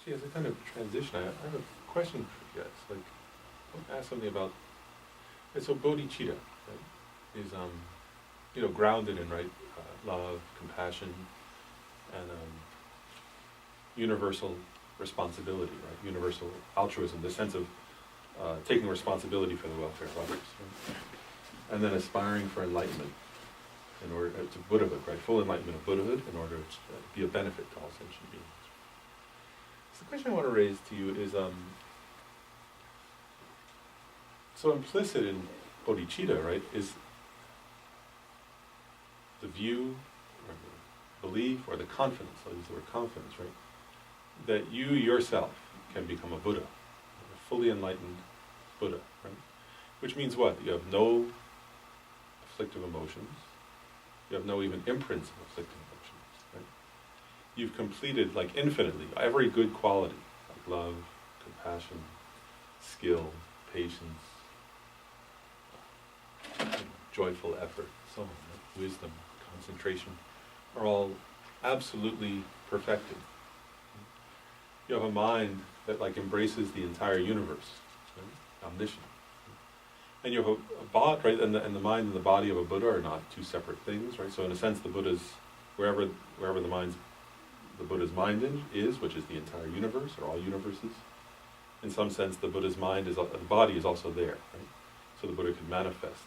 Gee, as a kind of transition, I have a question for you guys. Like, I want to ask something about. So bodhicitta, right, is grounded in love, compassion, and universal responsibility, right? Universal altruism, the sense of taking responsibility for the welfare of others, right? And then aspiring for enlightenment in order to Buddhahood, right? Full enlightenment of Buddhahood in order to be a benefit to all sentient beings. So the question I want to raise to you is, so implicit in bodhicitta, right, is the view, or the belief, or the confidence, I'll use the word confidence, right, that you yourself can become a Buddha, a fully enlightened Buddha, right? Which means what? You have no afflictive emotions, you have no even imprints of afflictive emotions, right? You've completed, like, infinitely, every good quality, like love, compassion, skill, patience, joyful effort, so on, right? Wisdom, concentration, are all absolutely perfected. You have a mind that embraces the entire universe, right? Omniscient. And you have a body, right? And the mind and the body of a Buddha are not two separate things, right? So in a sense, the Buddha's wherever the Buddha's mind is, which is the entire universe or all universes. In some sense, the Buddha's the body is also there, right? So the Buddha can manifest.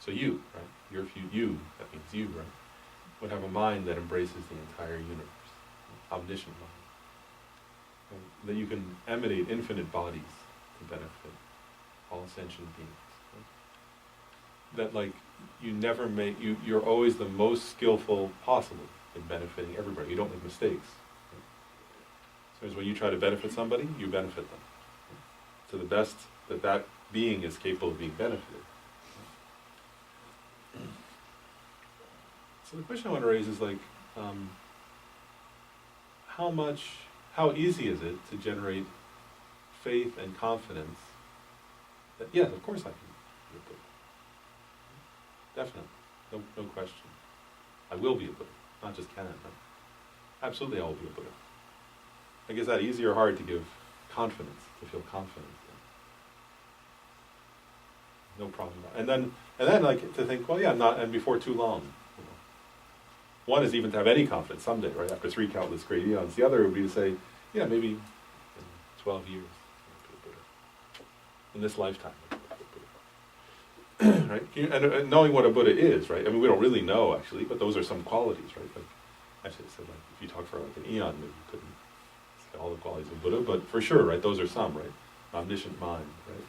So you, right? You, that means you, right? Would have a mind that embraces the entire universe, omniscient mind. And that you can emanate infinite bodies to benefit all sentient beings. Right? That you never you're always the most skillful possible in benefiting everybody. You don't make mistakes. Right? So as when you try to benefit somebody, you benefit them. Right? To the best that being is capable of being benefited. So the question I want to raise is how easy is it to generate faith and confidence that, yes, of course I can be a Buddha. Definitely, no question. I will be a Buddha, not just can, right? Absolutely I will be a Buddha. Like, is that easy or hard to give confidence, to feel confident? No problem. And then to think, well, yeah, not, and before too long. One is even to have any confidence someday, right? After 3 countless great eons. The other would be to say, yeah, maybe in 12 years, I'll be a Buddha. In this lifetime, I'll be a Buddha. Right? And knowing what a Buddha is, right? I mean, we don't really know, actually, but those are some qualities, right? Actually, I said, if you talk for an eon, maybe you couldn't say all the qualities of Buddha, but for sure, right? Those are some, right? Omniscient mind, right?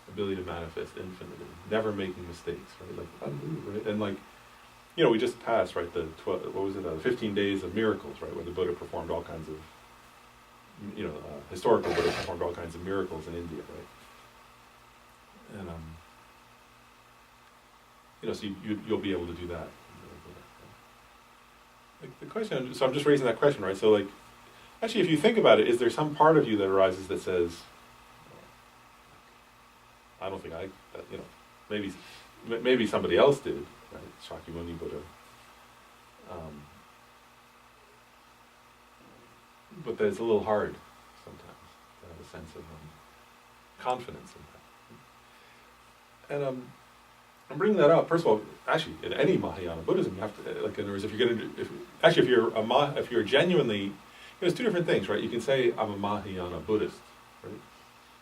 Ability to manifest infinitely, never making mistakes, right? Unbelievable, right? And we just passed, right, the 15 days of miracles, right, where the Buddha performed all kinds of, historical Buddha performed all kinds of miracles in India, right? And, so you'll be able to do that. The question, so I'm just raising that question, right? So actually, if you think about it, is there some part of you that arises that says, I don't think maybe somebody else did, right? Shakyamuni Buddha. But that it's a little hard sometimes to have a sense of confidence in that. And I'm bringing that up. First of all, actually, in any Mahayana Buddhism, you have to, in other words, if you're genuinely, there's 2 different things, right? You can say I'm a Mahayana Buddhist, right?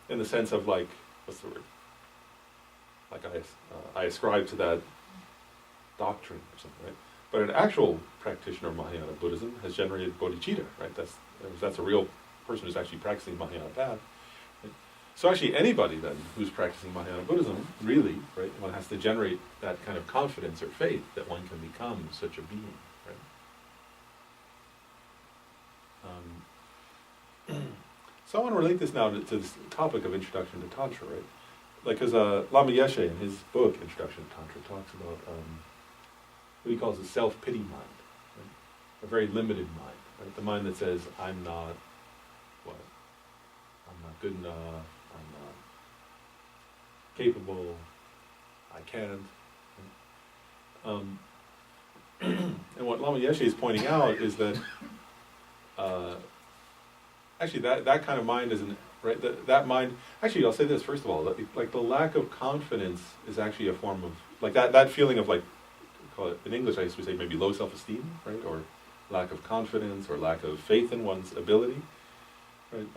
In the sense of what's the word? I ascribe to that doctrine or something, right? But an actual practitioner of Mahayana Buddhism has generated bodhicitta, right? That's a real person who's actually practicing Mahayana path. Right? So actually anybody then who's practicing Mahayana Buddhism, really, right, one has to generate that kind of confidence or faith that one can become such a being, right? So I want to relate this now to this topic of introduction to Tantra, right? Because Lama Yeshe, in his book, Introduction to Tantra, talks about what he calls a self-pity mind, right? A very limited mind, right? The mind that says, I'm not good enough, I'm not capable, I can't. And what Lama Yeshe is pointing out is that actually that kind of mind isn't, right, that mind, actually I'll say this first of all, like the lack of confidence is actually a form of, like that feeling of like, call it, in English I used to say maybe low self-esteem, right, or lack of confidence, or lack of faith in one's ability, right,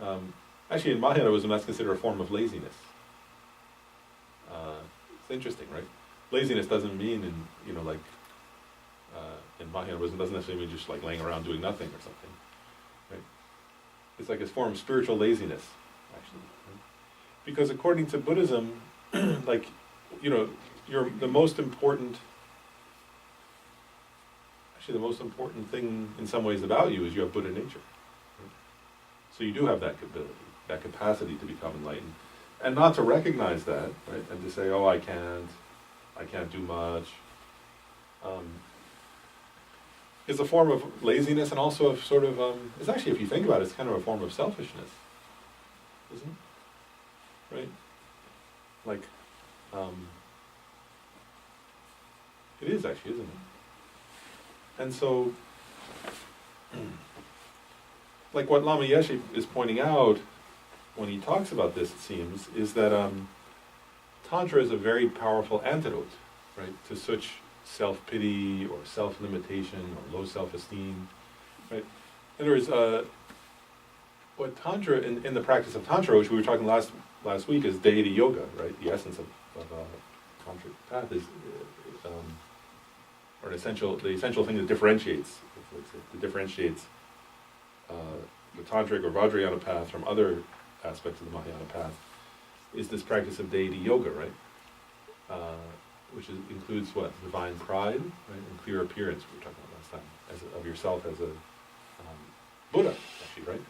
actually in Mahayanaism that's considered a form of laziness. It's interesting, right? Laziness doesn't mean in Mahayanaism doesn't necessarily mean just like laying around doing nothing or something, right? It's like a form of spiritual laziness, actually, right? Because according to Buddhism, like, the most important thing in some ways about you is you have Buddha nature. Right? So you do have that ability, that capacity to become enlightened. And not to recognize that, right, and to say, oh, I can't do much, is a form of laziness, and also a sort of, it's actually, if you think about it, it's kind of a form of selfishness, isn't it? Right? Like, it is actually, isn't it? And so, like what Lama Yeshe is pointing out when he talks about this, it seems, is that Tantra is a very powerful antidote, right, to such self-pity or self-limitation or low self-esteem, right? In other words, what Tantra, in the practice of Tantra, which we were talking last week, is deity yoga, right? The essence of Tantric path is, or the essential thing that differentiates, the Tantric or Vajrayana path from other aspects of the Mahayana path, is this practice of deity yoga, right? Which includes what? Divine pride, right? And clear appearance, we were talking about last time, of yourself as a Buddha, actually, right?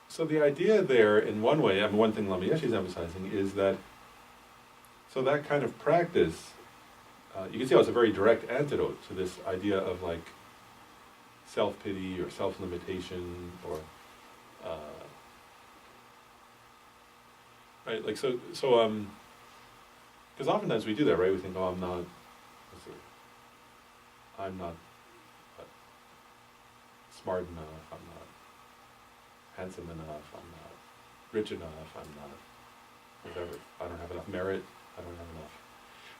So the idea there, in one way, one thing Lama Yeshe is emphasizing is that, so that kind of practice, you can see how it's a very direct antidote to this idea of like self-pity or self-limitation, or right, like so because oftentimes we do that, right? We think, oh, I'm not smart enough, I'm not handsome enough, I'm not rich enough, I'm not whatever, I don't have enough merit, I don't have enough.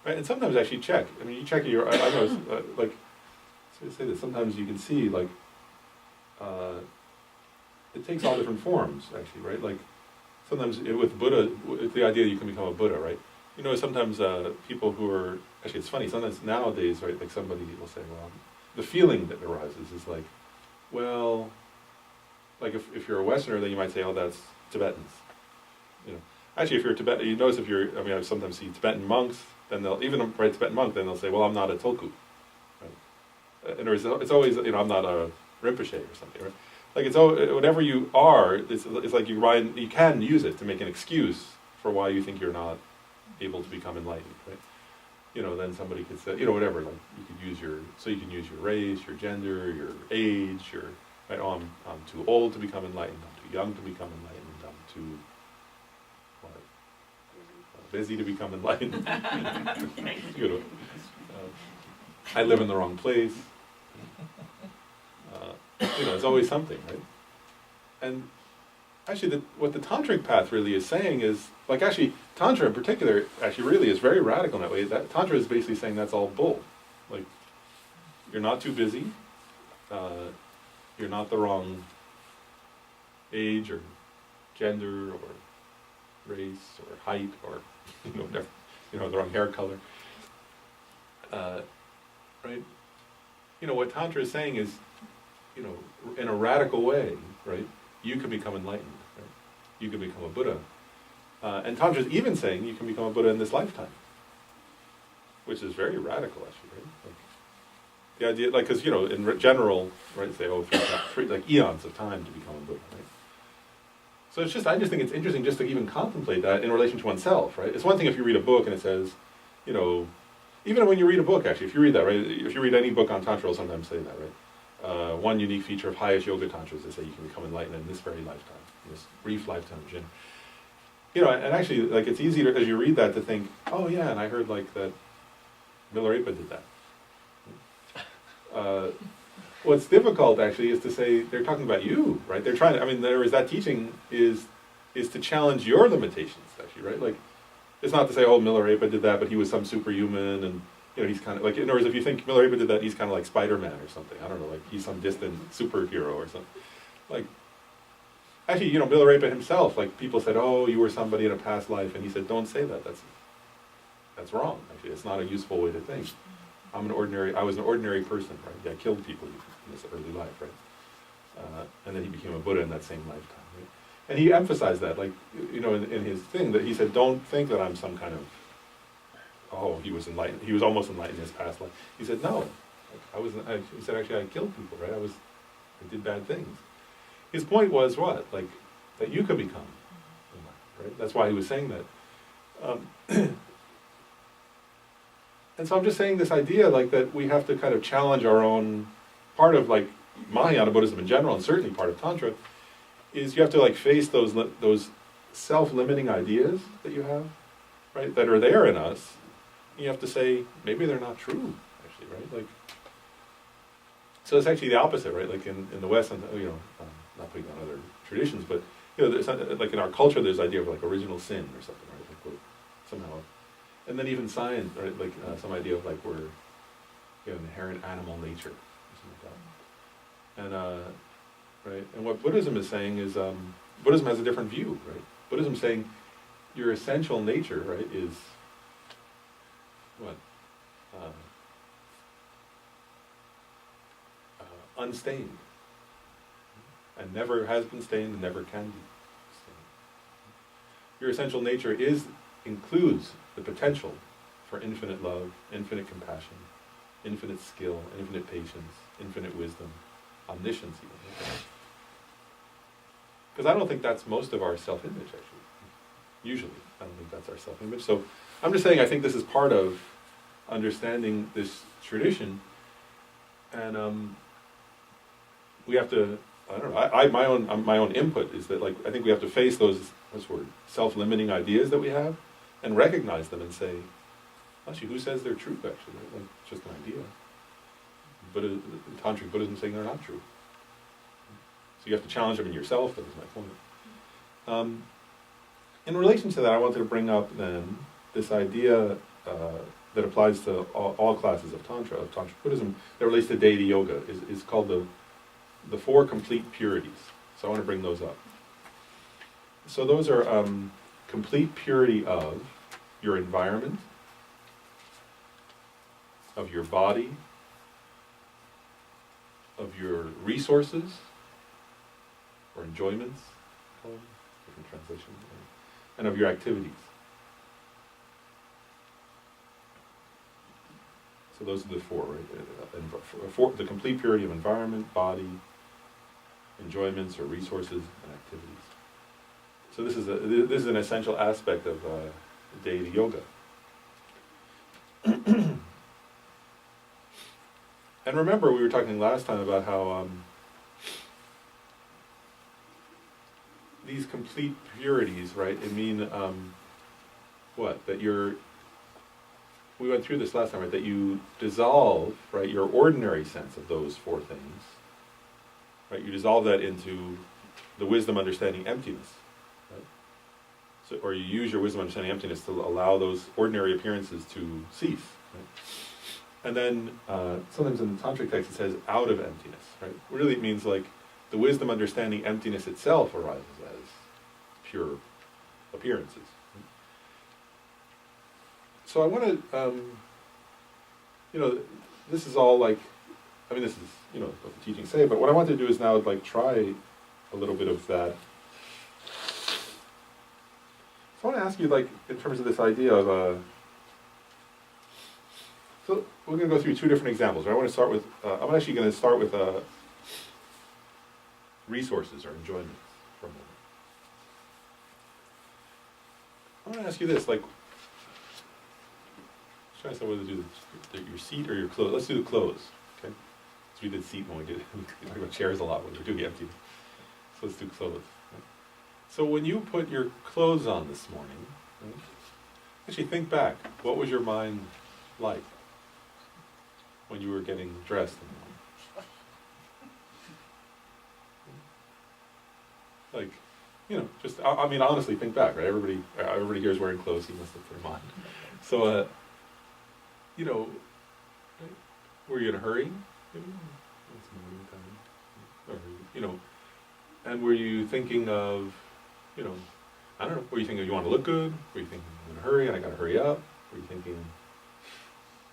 Right? And sometimes actually check. I mean, you check your, I know, like, say this, sometimes you can see, like, it takes all different forms, actually, right? Like, sometimes with Buddha, with the idea you can become a Buddha, right? Sometimes people who are, actually it's funny, sometimes nowadays, right, like somebody will say, well, the feeling that arises is like, well, like if you're a Westerner, then you might say, oh, that's Tibetans. Actually, if you're Tibetan, you notice I sometimes see Tibetan monks, then they'll, even a Tibetan monk, then they'll say, well, I'm not a Tulku. Right? In other words, it's always, I'm not a Rinpoche or something, right? Like whatever you are, it's like you can use it to make an excuse for why you think you're not able to become enlightened, right? Then somebody could say, whatever, like you can use your race, your gender, your age, right? Oh, I'm too old to become enlightened, I'm too young to become enlightened, I'm too busy to become enlightened. I live in the wrong place. It's always something, right? And actually, what the Tantric path really is saying is, like, actually, Tantra in particular, actually really is very radical in that way. That Tantra is basically saying that's all bull. Like, you're not too busy, you're not the wrong age or gender or race or height or, whatever, the wrong hair color. Right? What Tantra is saying is, in a radical way, right, you can become enlightened, right? You can become a Buddha. And Tantra is even saying you can become a Buddha in this lifetime, which is very radical, actually, right? Like, the idea, like, because, in general, right, say, like eons of time to become a Buddha, right? So I just think it's interesting just to even contemplate that in relation to oneself, right? It's one thing if you read a book and it says, even when you read a book, actually, if you read that, right, if you read any book on Tantra, it'll sometimes say that, right? One unique feature of highest yoga tantras is that you can become enlightened in this very lifetime, in this brief lifetime of Jin. And actually, like, it's easy as you read that to think, oh yeah, and I heard like that Milarepa did that. what's difficult actually is to say they're talking about you, right? They're trying to, I mean, there is that teaching is to challenge your limitations, actually, right? Like, it's not to say, oh, Milarepa did that, but he was some superhuman, and he's kind of like, in other words, if you think Milarepa did that, he's kind of like Spider-Man or something. I don't know, like he's some distant superhero or something. Like, actually, Milarepa himself, like people said, oh, you were somebody in a past life, and he said, don't say that. That's wrong. Actually, it's not a useful way to think. I was an ordinary person, right? I killed people in this early life, right? And then he became a Buddha in that same lifetime, right? And he emphasized that, like, in his thing, that he said, don't think that I'm some kind of, oh, he was enlightened. He was almost enlightened in his past life. He said, no, he said, actually, I killed people, right? I did bad things. His point was what? Like, that you could become enlightened, right? That's why he was saying that. And so I'm just saying this idea, like, that we have to kind of challenge our own, part of, like, Mahayana Buddhism in general, and certainly part of Tantra, is you have to, like, face those self-limiting ideas that you have, right, that are there in us. You have to say, maybe they're not true, actually, right? Like, so it's actually the opposite, right? Like, in the West, and not putting on other traditions, but, there's, like, in our culture, there's the idea of, like, original sin or something, right? Like, we're somehow... And then even science, right? Like some idea of like we're inherent animal nature, or something like that. And right. And what Buddhism is saying is Buddhism has a different view, right? Buddhism is saying your essential nature, right, is what unstained, and never has been stained and never can be stained. Your essential nature includes the potential for infinite love, infinite compassion, infinite skill, infinite patience, infinite wisdom, omniscience even. Because I don't think that's most of our self-image, actually. Usually, I don't think that's our self-image. So I'm just saying I think this is part of understanding this tradition, and we have to, I don't know, my own input is that, like, I think we have to face those self-limiting ideas that we have, and recognize them and say, actually, who says they're true, actually? Right? Like, it's just an idea. But Tantric Buddhism is saying they're not true. So you have to challenge them in yourself, that was my point. In relation to that, I wanted to bring up then this idea that applies to all classes of Tantra, of Tantric Buddhism, that relates to deity yoga, is called the four complete purities. So I want to bring those up. So those are complete purity of your environment, of your body, of your resources, or enjoyments, different translations, and of your activities. So those are the four, right? The complete purity of environment, body, enjoyments or resources, and activities. So this is an essential aspect of deity yoga. And remember, we were talking last time about how these complete purities, right? It mean what? That we went through this last time, right? That you dissolve, right, your ordinary sense of those four things, right? You dissolve that into the wisdom, understanding, emptiness. So, or you use your wisdom, understanding, emptiness to allow those ordinary appearances to cease. Right? And then sometimes in the Tantric text it says out of emptiness. Right? Really it means like the wisdom, understanding, emptiness itself arises as pure appearances. Right? So I want to, this is all like, this is, what the teachings say, but what I want to do is now like try a little bit of that. So I want to ask you, like, in terms of this idea of, so we're going to go through two different examples. Right? I want to start with, I'm actually going to start with resources or enjoyments for a moment. I want to ask you this, like, try to decide whether to do your seat or your clothes. Let's do the clothes, okay? So we did seat when we talked about chairs a lot when we were doing empty. So let's do clothes. So when you put your clothes on this morning, right, actually think back. What was your mind like when you were getting dressed in the morning? Like, just, I mean, honestly, think back, right? Everybody here is wearing clothes, you must have their mind. So, you know, were you in a hurry? Maybe? It's morning time. Or, and were you thinking of, I don't know, were you thinking you want to look good? Were you thinking I'm in a hurry and I got to hurry up? Were you thinking,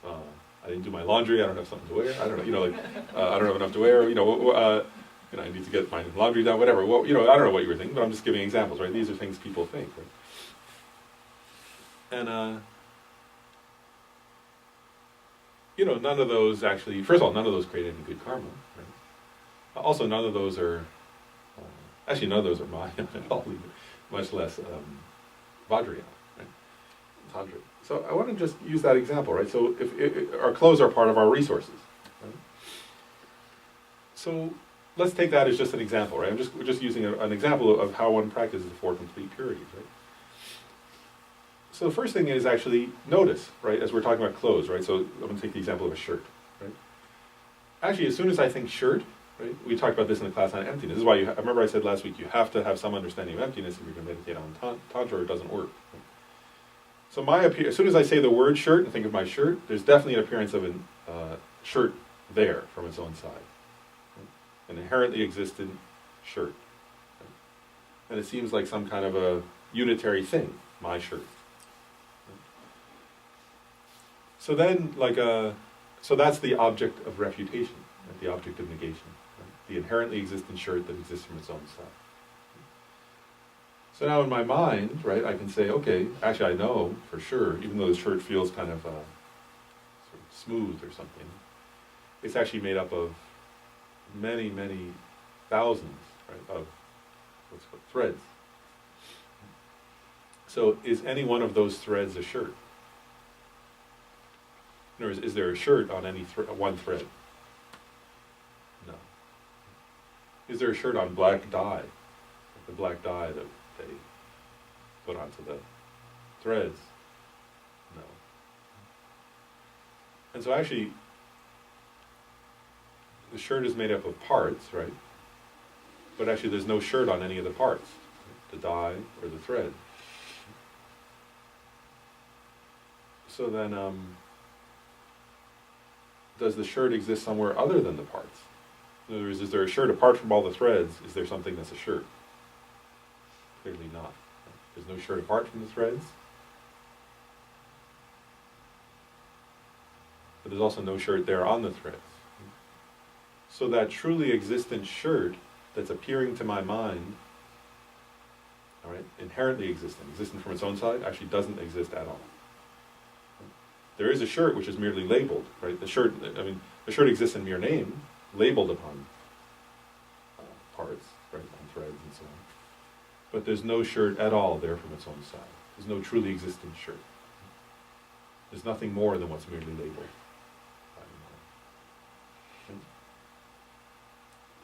I didn't do my laundry, I don't have something to wear? I don't know, I don't have enough to wear, I need to get my laundry done, whatever. Well, I don't know what you were thinking, but I'm just giving examples, right? These are things people think, right? And, none of those actually, first of all, none of those create any good karma, right? Also, none of those are, actually none of those are mine at all, much less Vajrayana, right? Tantra. So I want to just use that example, right? So if our clothes are part of our resources, right? So let's take that as just an example, right? We're just using an example of how one practices the four complete purities, right? So the first thing is actually notice, right? As we're talking about clothes, right? So I'm going to take the example of a shirt, right? Actually, as soon as I think shirt, right? We talked about this in the class on emptiness. This is why I remember I said last week you have to have some understanding of emptiness if you're going to meditate on Tantra, or it doesn't work. Right? So as soon as I say the word shirt and think of my shirt, there's definitely an appearance of a shirt there from its own side. Right? An inherently existent shirt. Right? And it seems like some kind of a unitary thing, my shirt. Right? So then, so that's the object of refutation, right? The object of negation. The inherently existent shirt that exists from its own side. So now in my mind, right, I can say, okay, actually I know for sure, even though the shirt feels kind of sort of smooth or something, it's actually made up of many, many thousands, right, of what's called threads. So is any one of those threads a shirt? In other words, is there a shirt on any one thread? No. Is there a shirt on black dye? The black dye that they put onto the threads? No. And so actually, the shirt is made up of parts, right? But actually there's no shirt on any of the parts, the dye or the thread. So then, does the shirt exist somewhere other than the parts? In other words, is there a shirt apart from all the threads? Is there something that's a shirt? Clearly not. There's no shirt apart from the threads. But there's also no shirt there on the threads. So that truly existent shirt that's appearing to my mind, all right, inherently existent from its own side, actually doesn't exist at all. There is a shirt which is merely labeled, right? The shirt exists in mere name, labeled upon parts, right, on threads and so on. But there's no shirt at all there from its own side. There's no truly existent shirt. There's nothing more than what's merely labeled.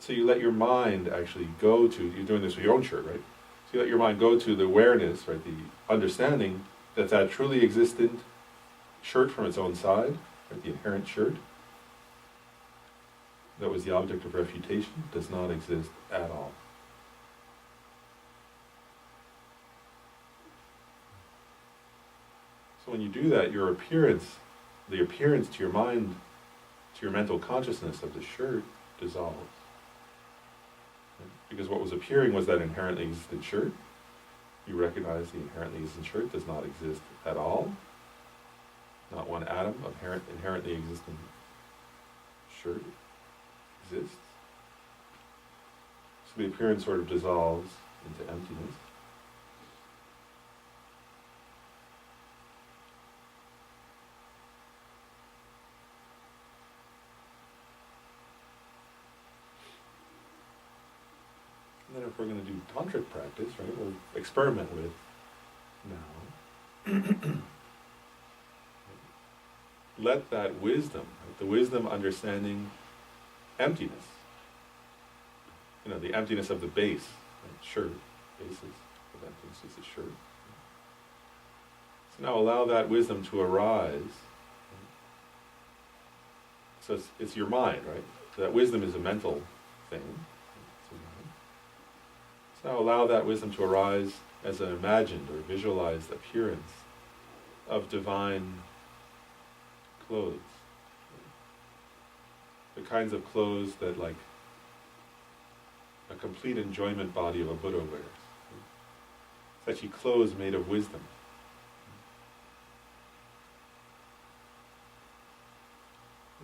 So you let your mind actually go to, you're doing this with your own shirt, right? So you let your mind go to the awareness, right, the understanding that that truly existent shirt from its own side, right, the inherent shirt, that was the object of refutation, does not exist at all. So when you do that, your appearance, the appearance to your mind, to your mental consciousness of the shirt dissolves. Right? Because what was appearing was that inherently existent shirt. You recognize the inherently existent shirt does not exist at all. Not one atom of inherently existent shirt exists. So the appearance sort of dissolves into emptiness. And then if we're going to do tantric practice, right, we'll experiment with now. Let that wisdom, right, the wisdom understanding emptiness, the emptiness of the base, right, shirt, basis of emptiness is a shirt. So now allow that wisdom to arise. Right? So it's your mind, right? So that wisdom is a mental thing. So Now allow that wisdom to arise as an imagined or visualized appearance of divine clothes. The kinds of clothes that, like, a complete enjoyment body of a Buddha wears. It's actually clothes made of wisdom.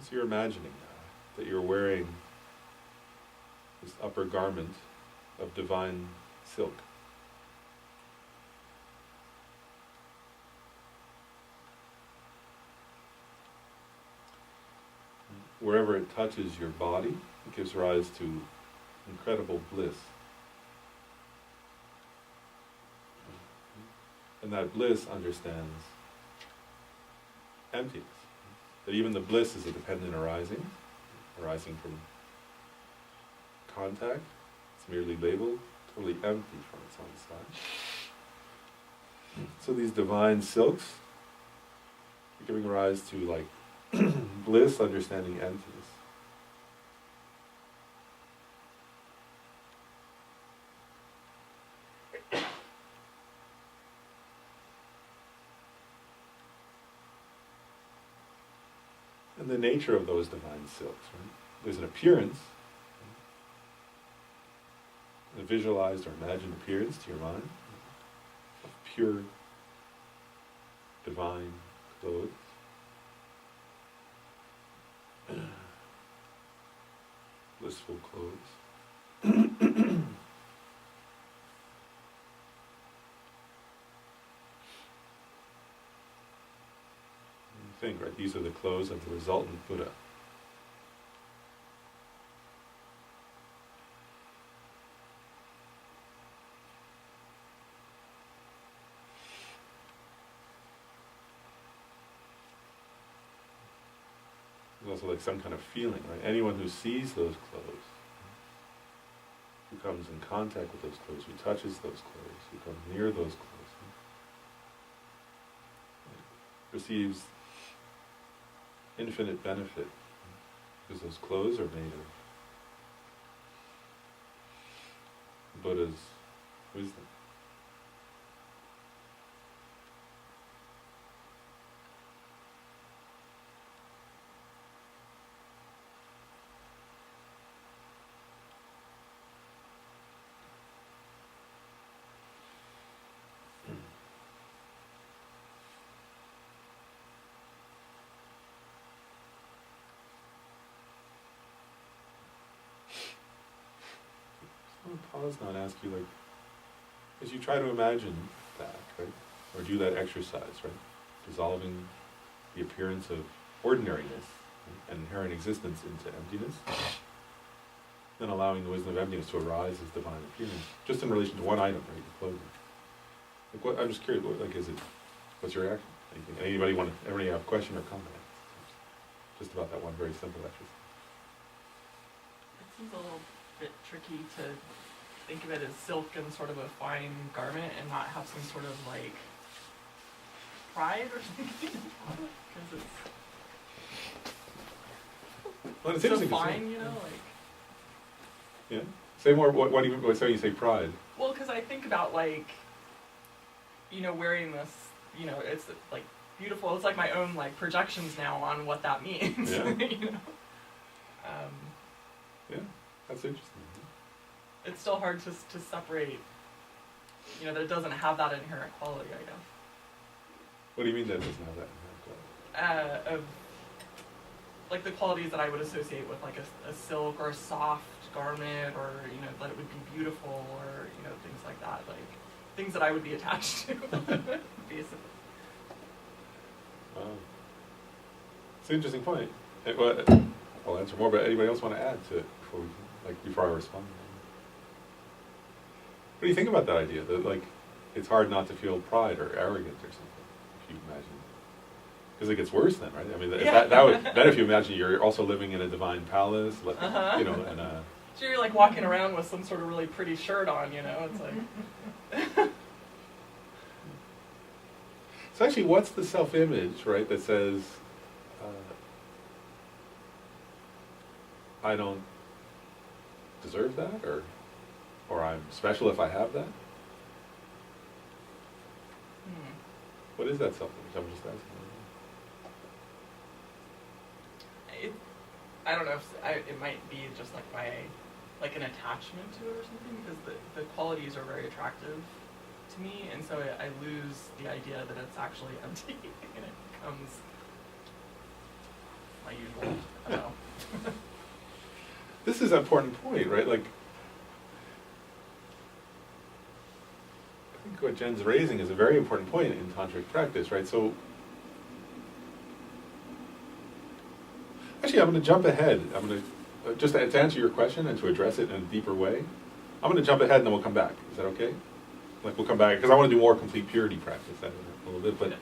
So you're imagining now that you're wearing this upper garment of divine silk. Wherever it touches your body, it gives rise to incredible bliss. And that bliss understands emptiness. That even the bliss is a dependent arising from contact. It's merely labeled, totally empty from its own side. So these divine silks are giving rise to, like, bliss, understanding emptiness. And the nature of those divine silks, right? There's an appearance, a visualized or imagined appearance to your mind of pure, divine clothes. Blissful clothes. Think, right? These are the clothes of the resultant Buddha. There's also like some kind of feeling, right? Anyone who sees those clothes, who comes in contact with those clothes, who touches those clothes, who comes near those clothes, receives infinite benefit, because those clothes are made of Buddha's wisdom. Pause now and ask you, like, as you try to imagine that, right, or do that exercise, right, dissolving the appearance of ordinariness, right, and inherent existence into emptiness, then allowing the wisdom of emptiness to arise as divine appearance, just in relation to one item, right, the clothing. Like, what, I'm just curious, what, like, what's your reaction? Anybody have a question or comment? Just about that one very simple exercise. It seems a little bit tricky to think of it as silk and sort of a fine garment and not have some sort of like pride or something because it's so fine, you know, like. Yeah. Say more. What do you mean? So you say pride? Well, because I think about, like, you know, wearing this, you know, it's like beautiful. It's like my own like projections now on what that means. Yeah. You know. Yeah, that's interesting. It's still hard to separate, you know, that it doesn't have that inherent quality, I guess. What do you mean that it doesn't have that inherent quality? Of, like, the qualities that I would associate with, like, a silk or a soft garment, or, you know, that it would be beautiful, or, you know, things like that, like, things that I would be attached to, basically. Wow. It's an interesting point. I'll answer more, but anybody else want to add to it before I respond? What do you think about that idea? That, like, it's hard not to feel pride or arrogant or something, if you imagine. Because it gets worse then, right? I mean, if you imagine you're also living in a divine palace, like, you know, and so you're like walking around with some sort of really pretty shirt on, you know? It's like. So actually, what's the self-image, right, that says, I don't deserve that, or or I'm special if I have that? Hmm. What is that something? I'm just asking. I don't know if it might be just like like an attachment to it or something, because the qualities are very attractive to me, and so I lose the idea that it's actually empty, and it becomes my usual. I don't know. This is an important point, right? Like, I think what Jen's raising is a very important point in tantric practice, right? So, actually, I'm going to jump ahead. I'm going to, just to answer your question and to address it in a deeper way, I'm going to jump ahead and then we'll come back. Is that okay? Like, we'll come back, because I want to do more complete purity practice a little bit, but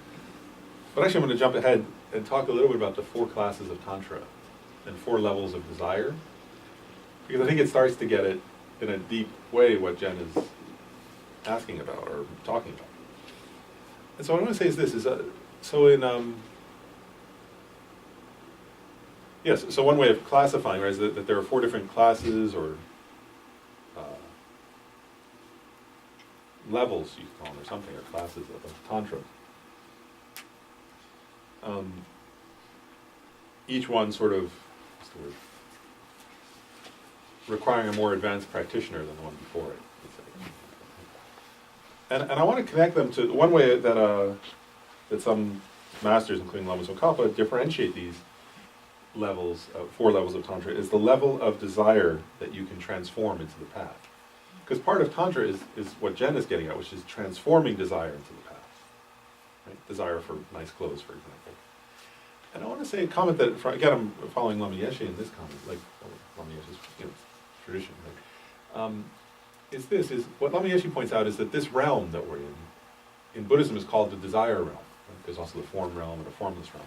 actually I'm going to jump ahead and talk a little bit about the 4 classes of Tantra and 4 levels of desire, because I think it starts to get it in a deep way what Jen is asking about or talking about. And so what I want to say is this, so in, yes, so one way of classifying, right, is that there are 4 different classes or levels, you could call them, or something, or classes of Tantra. Each one sort of, what's the word, requiring a more advanced practitioner than the one before it. And I want to connect them to one way that that some masters, including Lama Tsongkhapa, differentiate these levels, 4 levels of Tantra, is the level of desire that you can transform into the path. Because part of Tantra is what Jen is getting at, which is transforming desire into the path. Right? Desire for nice clothes, for example. And I want to say a comment that, again, I'm following Lama Yeshe in this comment, like Lama Yeshe's tradition, right? Is what Lama Yeshe points out is that this realm that we're in Buddhism is called the desire realm. Right? There's also the form realm and the formless realm.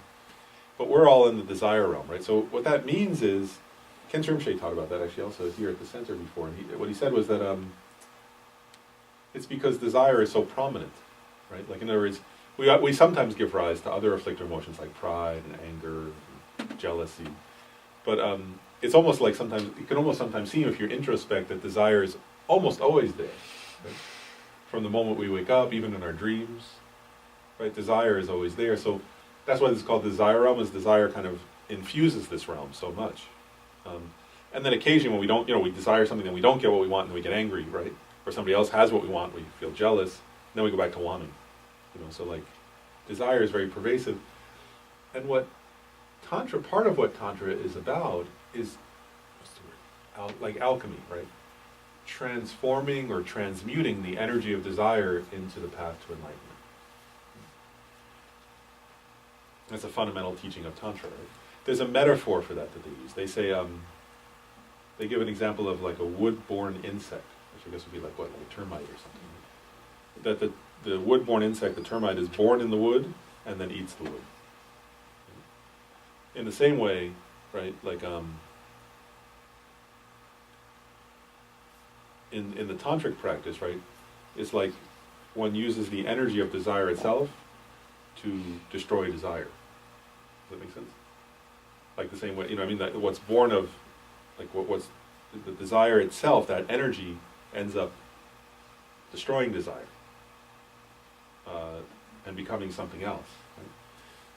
But we're all in the desire realm, right? So what that means is, Ken Rinpoche taught about that actually also here at the center before, and what he said was that it's because desire is so prominent, right? Like, in other words, we sometimes give rise to other afflictive emotions like pride and anger, and jealousy, but it's almost like sometimes, it can almost sometimes seem, if you're introspect, that desire is almost always there, right? From the moment we wake up, even in our dreams, right? Desire is always there, so that's why it's called the desire realm, is desire kind of infuses this realm so much. And then occasionally when we don't, we desire something and we don't get what we want and we get angry, right? Or somebody else has what we want, we feel jealous, and then we go back to wanting. So like, desire is very pervasive. And what Tantra, part of what Tantra is about is, what's the word? Like alchemy, right? Transforming or transmuting the energy of desire into the path to enlightenment. That's a fundamental teaching of Tantra, right? There's a metaphor for that they use. They say, they give an example of like a wood-borne insect, which I guess would be like what, like a termite or something. That the wood-borne insect, the termite, is born in the wood and then eats the wood. In the same way, right, like in the tantric practice, right, it's like one uses the energy of desire itself to destroy desire. Does that make sense? Like the same way, that what's born of, like what's the desire itself, that energy ends up destroying desire and becoming something else. Right?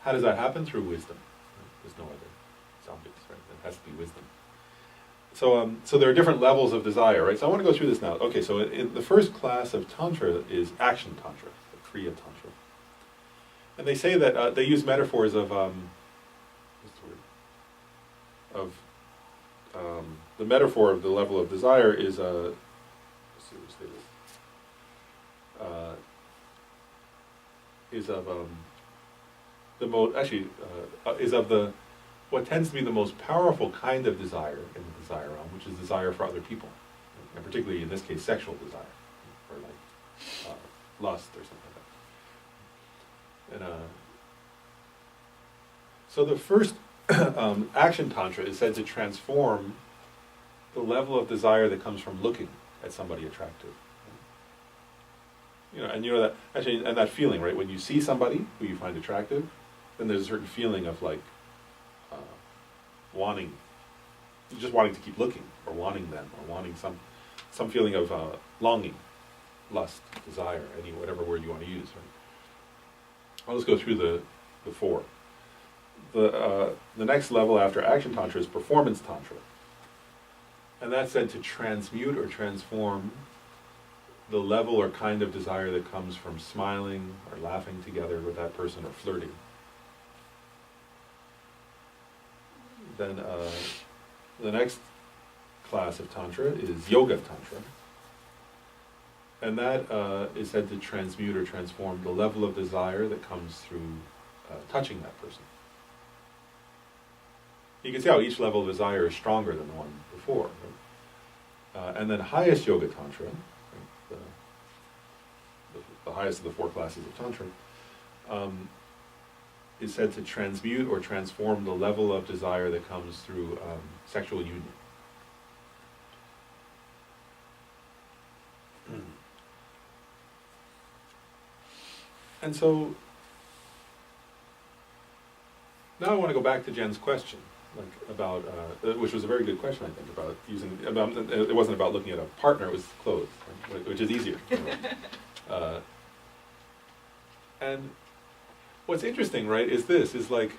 How does that happen? Through wisdom. Right? There's no other. It's obvious, right? It has to be wisdom. So there are different levels of desire, right? So I want to go through this now. Okay, so in the first class of Tantra is action Tantra, the Kriya Tantra. And they say that they use metaphors of, what's the word? Of the metaphor of the level of desire is, let's see, let's say this. Is of the most, actually, is of the, what tends to be the most powerful kind of desire in the desire realm, which is desire for other people, and particularly in this case, sexual desire, or like lust or something like that. And so the first action tantra is said to transform the level of desire that comes from looking at somebody attractive. And that actually, and that feeling, right? When you see somebody who you find attractive, then there's a certain feeling of like just wanting to keep looking, or wanting them, or wanting some feeling of longing, lust, desire, whatever word you want to use. Right? I'll just go through the four. The next level after action tantra is performance tantra, and that's said to transmute or transform the level or kind of desire that comes from smiling or laughing together with that person or flirting. Then the next class of tantra is yoga tantra, and that is said to transmute or transform the level of desire that comes through touching that person. You can see how each level of desire is stronger than the one before. Right? And then highest yoga tantra, right, the highest of the four classes of tantra, is said to transmute or transform the level of desire that comes through sexual union. And so, now I want to go back to Jen's question, like about, which was a very good question, I think, about using, it wasn't about looking at a partner, it was clothes, right, which is easier. And what's interesting, right, is this, is like,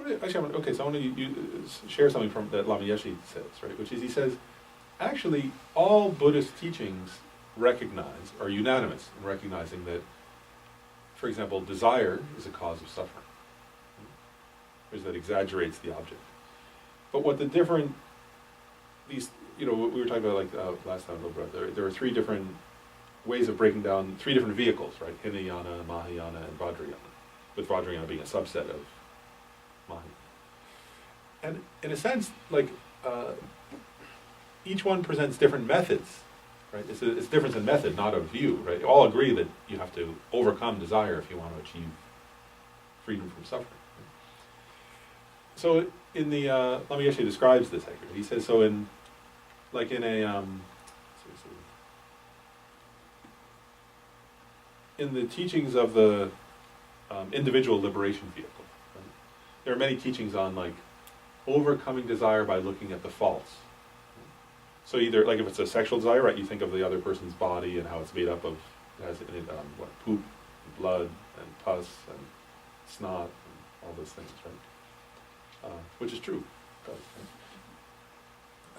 okay, so I want to share something from that Lama Yeshe says, right, which is he says, actually, all Buddhist teachings recognize, are unanimous in recognizing that, for example, desire is a cause of suffering, because that exaggerates the object. But what the different, these, we were talking about like last time a little bit, there are three different ways of breaking down, three different vehicles, right? Hinayana, Mahayana, and Vajrayana, with Vajrayana being a subset of Mahayana. And in a sense, like, each one presents different methods, right? It's a difference in method, not of view, right? All agree that you have to overcome desire if you want to achieve freedom from suffering. Right? So in the, Lama Yeshe describes this actually. He says, so in, like in a, in the teachings of the individual liberation vehicle, right? There are many teachings on like overcoming desire by looking at the faults. So either, like if it's a sexual desire, right, you think of the other person's body and how it's made up of, it has in it, poop, and blood, and pus, and snot, and all those things, right? Which is true.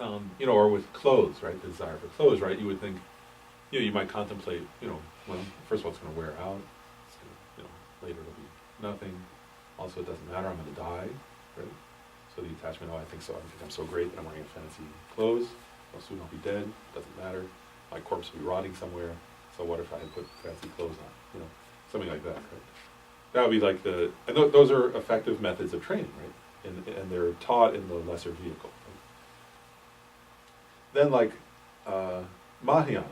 Or with clothes, right, the desire for clothes, right, you would think, you might contemplate, well, first of all, it's going to wear out, it's going to, later it'll be nothing, also it doesn't matter, I'm going to die, right? So the attachment, I think I'm so great that I'm wearing fancy clothes. Well, soon I'll be dead, doesn't matter. My corpse will be rotting somewhere, so what if I put fancy clothes on? Something like that, right? That would be like and those are effective methods of training, right? And they're taught in the lesser vehicle. Right? Then like Mahayana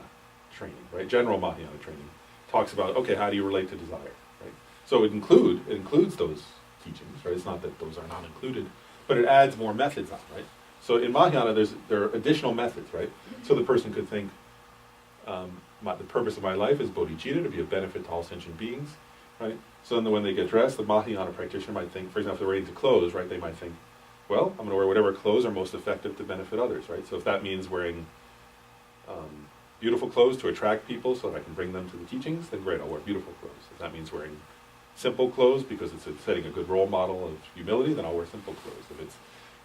training, right? General Mahayana training talks about, okay, how do you relate to desire, right? So it includes those teachings, right? It's not that those are not included, but it adds more methods on, right? So in Mahayana, there are additional methods, right? So the person could think, the purpose of my life is bodhicitta, to be of benefit to all sentient beings, right? So then when they get dressed, the Mahayana practitioner might think, for example, if they're ready to clothes, right, they might think, well, I'm going to wear whatever clothes are most effective to benefit others, right? So if that means wearing beautiful clothes to attract people so that I can bring them to the teachings, then great, I'll wear beautiful clothes. If that means wearing simple clothes because it's setting a good role model of humility, then I'll wear simple clothes. If it's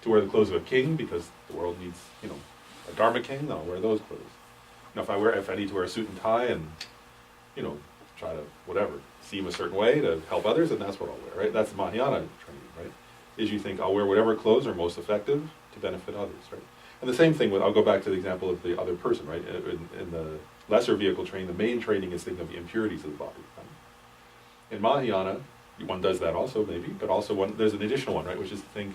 to wear the clothes of a king because the world needs, a Dharma king, then I'll wear those clothes. If I need to wear a suit and tie and, try to, whatever, seem a certain way to help others, then that's what I'll wear, right? That's the Mahayana training, right? Is you think I'll wear whatever clothes are most effective to benefit others, right? And the same thing I'll go back to the example of the other person, right? In the lesser vehicle training, the main training is thinking of the impurities of the body. Right? In Mahayana, one does that also maybe, but also there's an additional one, right? Which is to think,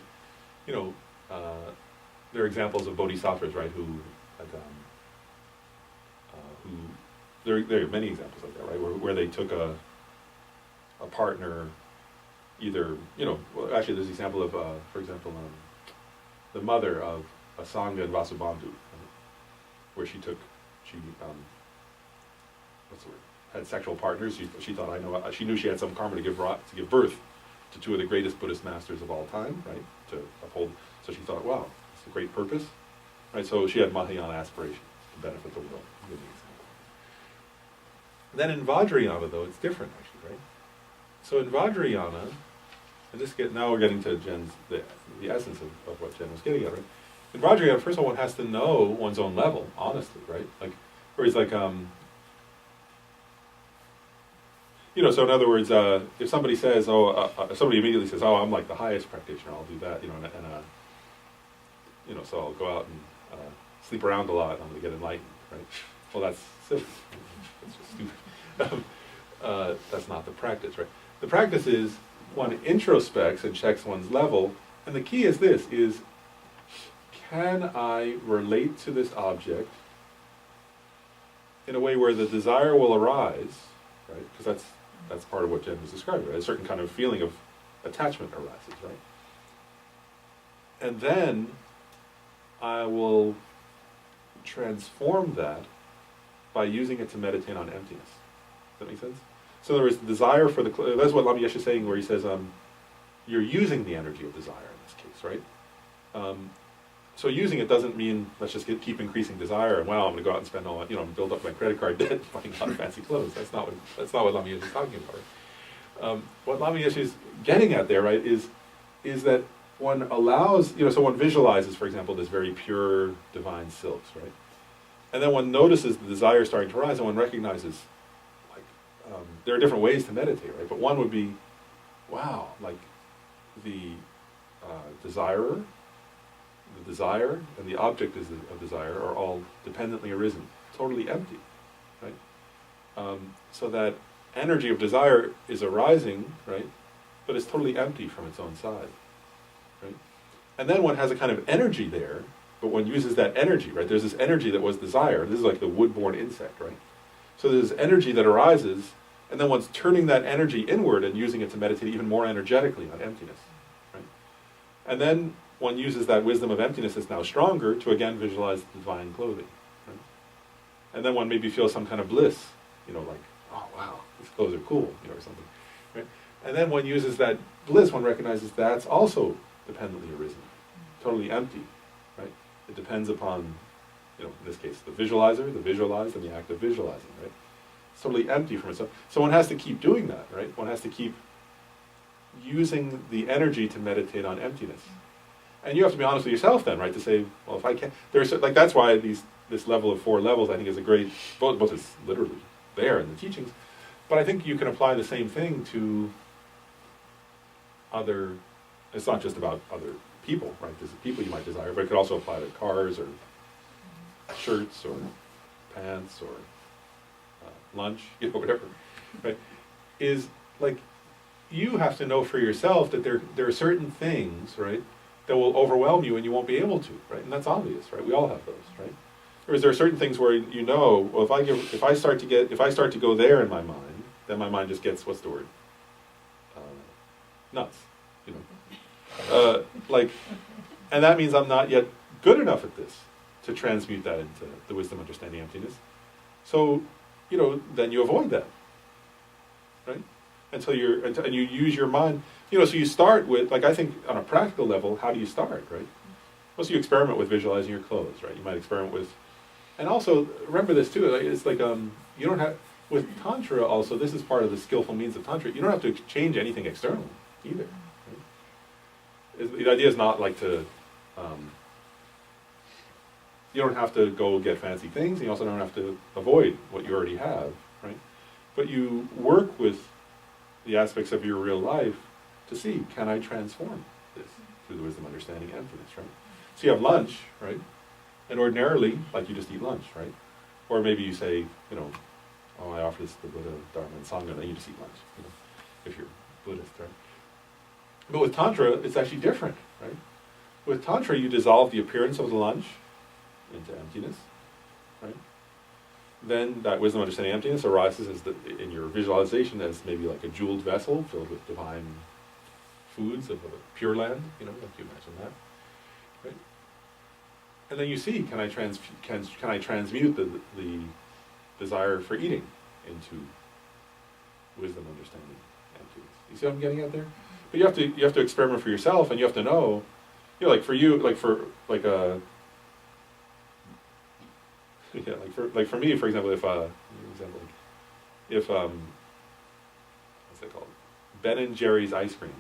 there are examples of bodhisattvas, right, there are many examples like that, right, where they took a partner, either, actually there's an example of, for example, the mother of Asanga and Vasubandhu, right, where she had sexual partners. She thought, she knew she had some karma to give birth to two of the greatest Buddhist masters of all time, right, to uphold. So she thought, wow, a great purpose, right? So she had Mahayana aspirations to benefit the world. Give me an example. Then in Vajrayana, though, it's different, actually, right? So in Vajrayana, and now we're getting to Jen's, the essence of what Jen was getting at, right? In Vajrayana, first of all, one has to know one's own level, honestly, right? Like, whereas like, so in other words, if somebody says, somebody immediately says, I'm like the highest practitioner, I'll do that, so I'll go out and sleep around a lot, and I'm going to get enlightened, right? Well, that's silly. That's just stupid. That's not the practice, right? The practice is one introspects and checks one's level, and the key is this, can I relate to this object in a way where the desire will arise, right? Because that's part of what Jen was describing, right? A certain kind of feeling of attachment arises, right? And then I will transform that by using it to meditate on emptiness. Does that make sense? So there is desire for that's what Lama Yeshe is saying, where he says, you're using the energy of desire in this case, right? So using it doesn't mean let's just keep increasing desire and I'm going to go out and spend all, build up my credit card debt buying a lot of fancy clothes. That's not what Lama Yeshe is talking about. Right? What Lama Yeshe is getting at there, right, is that one allows, so one visualizes, for example, this very pure divine silks, right? And then one notices the desire starting to rise, and one recognizes, like, there are different ways to meditate, right? But one would be, wow, like the desirer, the desire, and the object of desire are all dependently arisen, totally empty, right? So that energy of desire is arising, right? But it's totally empty from its own side, right? And then one has a kind of energy there, but one uses that energy, right? There's this energy that was desire. This is like the wood-borne insect, right? So there's energy that arises, and then one's turning that energy inward and using it to meditate even more energetically on emptiness, right? And then one uses that wisdom of emptiness that's now stronger to again visualize the divine clothing, right? And then one maybe feels some kind of bliss, like, oh wow, these clothes are cool, or something, right? And then one uses that bliss, one recognizes that's also dependently arisen, totally empty, right? It depends upon, in this case, the visualizer, the visualized, and the act of visualizing, right? It's totally empty from itself. So one has to keep doing that, right? One has to keep using the energy to meditate on emptiness. And you have to be honest with yourself then, right? To say, well, if I can't, that's why this level of 4 levels, I think, is a great, both is literally there in the teachings, but I think you can apply the same thing to other, it's not just about other people, right? There's people you might desire, but it could also apply to cars or shirts or pants or lunch, whatever, right? Is like, you have to know for yourself that there are certain things, right, that will overwhelm you and you won't be able to, right? And that's obvious, right? We all have those, right? Or is there certain things where well, if I start to go there in my mind, then my mind just gets, what's the word? Nuts, and that means I'm not yet good enough at this to transmute that into the wisdom, understanding, emptiness. So, then you avoid that, right? And you use your mind, so you start with, like, I think on a practical level, how do you start, right? Well, so you experiment with visualizing your clothes, right? You might experiment with, and also, remember this too, it's like, you don't have, with Tantra also, this is part of the skillful means of Tantra, you don't have to change anything external either. Right? The idea is not like to, you don't have to go get fancy things, and you also don't have to avoid what you already have, right? But you work with the aspects of your real life to see, can I transform this through the wisdom, understanding, emptiness, right? So you have lunch, right? And ordinarily, like, you just eat lunch, right? Or maybe you say, I offer this to the Buddha, Dharma, and Sangha, and then you just eat lunch, if you're Buddhist, right? But with Tantra, it's actually different, right? With Tantra, you dissolve the appearance of the lunch into emptiness, right? Then that wisdom, understanding, emptiness arises in your visualization as maybe like a jeweled vessel filled with divine foods of a pure land, like you imagine that, right? And then you see, can I transmute the desire for eating into wisdom, understanding, emptiness? You see what I'm getting at there? But you have to experiment for yourself, and you have to know, you know, like for you, like for like yeah, like for me, for example, if what's it called? Ben and Jerry's ice cream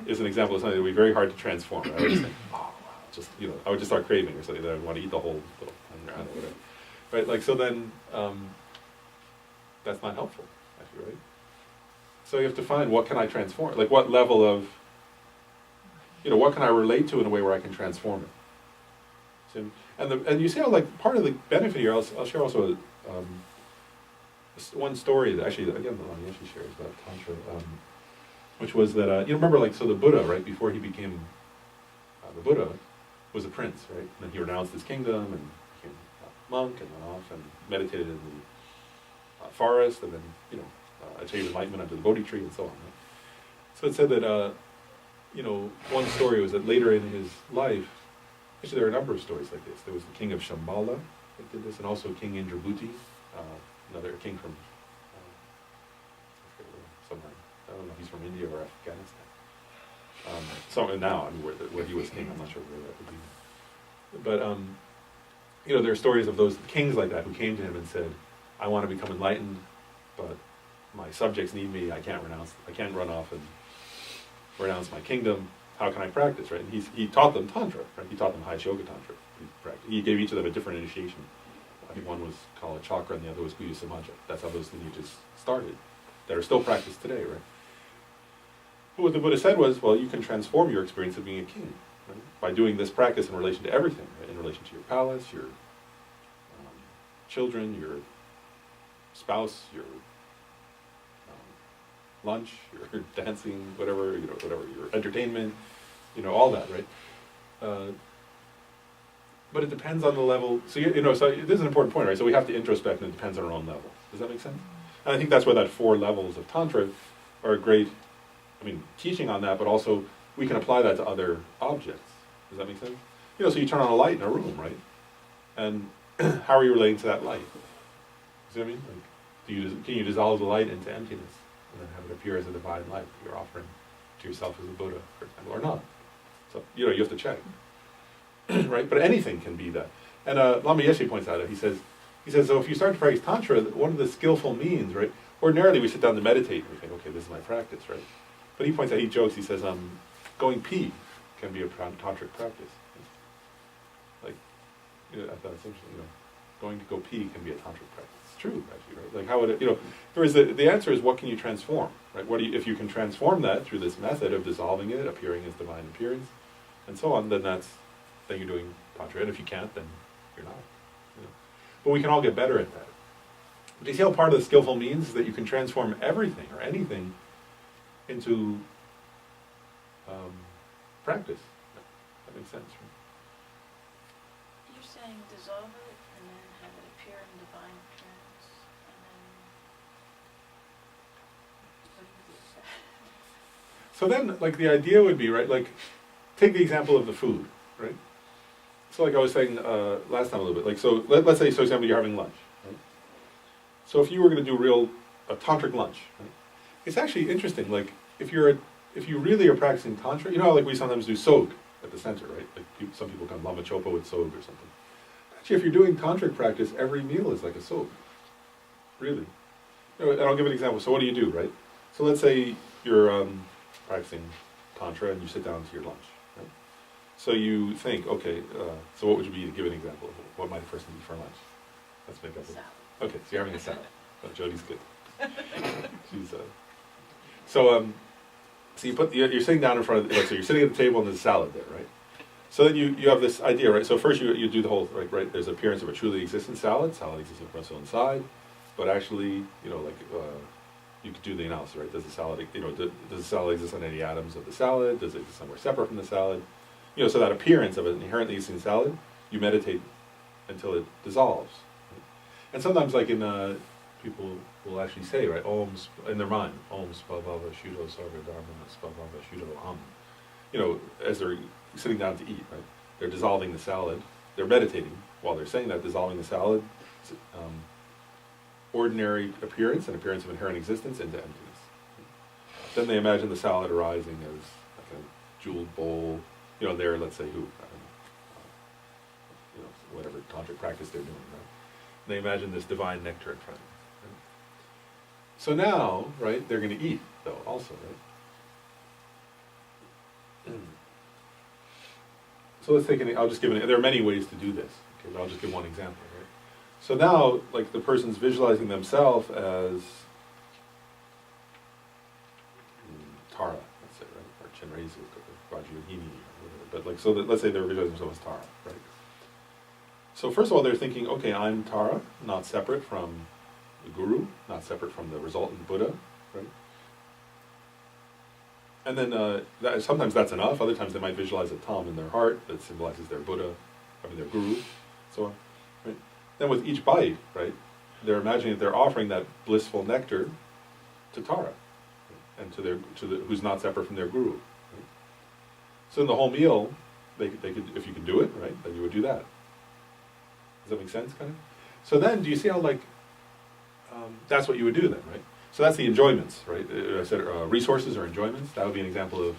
is an example of something that would be very hard to transform. Right? I would just think, oh wow, just I would just start craving or something that I would want to eat the whole little thing or whatever. Right? Like so then that's not helpful, actually, right? So you have to find what can I transform? Like what level of what can I relate to in a way where I can transform it? So, and you see how like part of the benefit here, I'll share also one story that actually again the Lama Yeshe shares about Tantra, which was that remember like so the Buddha, right, before he became the Buddha was a prince, right? And then he renounced his kingdom and became a monk and went off and meditated in the forest and then achieved enlightenment under the Bodhi tree and so on. Right? So it said that one story was that later in his life, actually there are a number of stories like this. There was the king of Shambhala that did this, and also King Indrabhuti, another king from somewhere. I don't know if he's from India or Afghanistan. So now, I mean, where he was king, I'm not sure where that would be. But there are stories of those kings like that who came to him and said, "I want to become enlightened, but my subjects need me. I can't run off and renounce my kingdom. How can I practice?" Right? And he taught them Tantra. Right? He taught them High Yoga Tantra. He gave each of them a different initiation. I think one was called a chakra and the other was Guya Samaja. That's how those lineages started. That are still practiced today, right? But what the Buddha said was, well, you can transform your experience of being a king, right? By doing this practice in relation to everything, right? In relation to your palace, your children, your spouse, your lunch, your dancing, whatever, your entertainment, all that, right? But it depends on the level. So so this is an important point, right? So we have to introspect, and it depends on our own level. Does that make sense? And I think that's where that 4 levels of Tantra are great. I mean, teaching on that, but also we can apply that to other objects. Does that make sense? So you turn on a light in a room, right? And how are you relating to that light? See what I mean? Like, can you dissolve the light into emptiness and then have it appear as a divine light that you're offering to yourself as a Buddha, for example, or not? So you have to check. Right? But anything can be that. And Lama Yeshe points out that he says, so if you start to practice Tantra, one of the skillful means, right? Ordinarily we sit down to meditate and we think, okay, this is my practice, right? But he points out, he jokes, he says, going pee can be a tantric practice. Like, I thought it's interesting, going to go pee can be a tantric practice. It's true, actually, right? Like how would it, whereas the answer is what can you transform, right? If you can transform that through this method of dissolving it, appearing as divine appearance, and so on, then you're doing Tantra. And if you can't, then you're not. But we can all get better at that. But you see how part of the skillful means is that you can transform everything or anything into practice. That makes sense, right? You're saying dissolve it and then have it appear in divine appearance, and then what do you do? So then, like, the idea would be, right, like, take the example of the food, right? So like I was saying last time a little bit, like, so let's say, for example, you're having lunch, right? So if you were going to do a tantric lunch, right? It's actually interesting, like, if you really are practicing Tantra, how like we sometimes do sog at the center, right? Like some people come Lama Chopa with sog or something. Actually, if you're doing tantric practice, every meal is like a sog. Really. And I'll give an example. So what do you do, right? So let's say you're practicing Tantra and you sit down to your lunch, right? So you think, okay, so what would you be to give an example of what might a person eat for lunch? Let's make up Salad. Okay, so you're having a salad. Oh, Jody's good. She's so you're sitting down in front of so you're sitting at the table and there's a salad there, right? So then you have this idea, right? So first you do the whole right. There's appearance of a truly existent salad. Salad exists from its own side, but actually, you could do the analysis, right? Does the salad, does the salad exist on any atoms of the salad? Does it exist somewhere separate from the salad? So that appearance of an inherently existing salad, you meditate until it dissolves. Right? And sometimes, like people will actually say, right, Om, in their mind, Om Spavava Shuddho Sarva Dharma Spavava Shuddho as they're sitting down to eat, right? They're dissolving the salad. They're meditating while they're saying that, dissolving the salad, ordinary appearance, an appearance of inherent existence, into emptiness. Then they imagine the salad arising as like a jeweled bowl, they're, let's say, who, I don't know, whatever tantric practice they're doing, right? They imagine this divine nectar in front of them. Right? So now, right, they're going to eat, though, also, right? So let's take I'll just give there are many ways to do this, okay, but I'll just give one example, right? So now, like, the person's visualizing themselves as Tara, let's say, right? Or Chenrezig, or Vajrayogini, or whatever. But, like, so that, let's say they're visualizing themselves as Tara, right? So first of all, they're thinking, okay, I'm Tara, not separate from the Guru, not separate from the resultant Buddha, right? And then sometimes that's enough. Other times they might visualize a Tam in their heart that symbolizes their Buddha, their Guru, so on. Right? Then with each bite, right, they're imagining that they're offering that blissful nectar to Tara, right? And who's not separate from their Guru. Right? So in the whole meal, they could, if you could do it, right, then you would do that. Does that make sense, kind of? So then, do you see how, like, that's what you would do then, right? So that's the enjoyments, right? I said resources or enjoyments. That would be an example of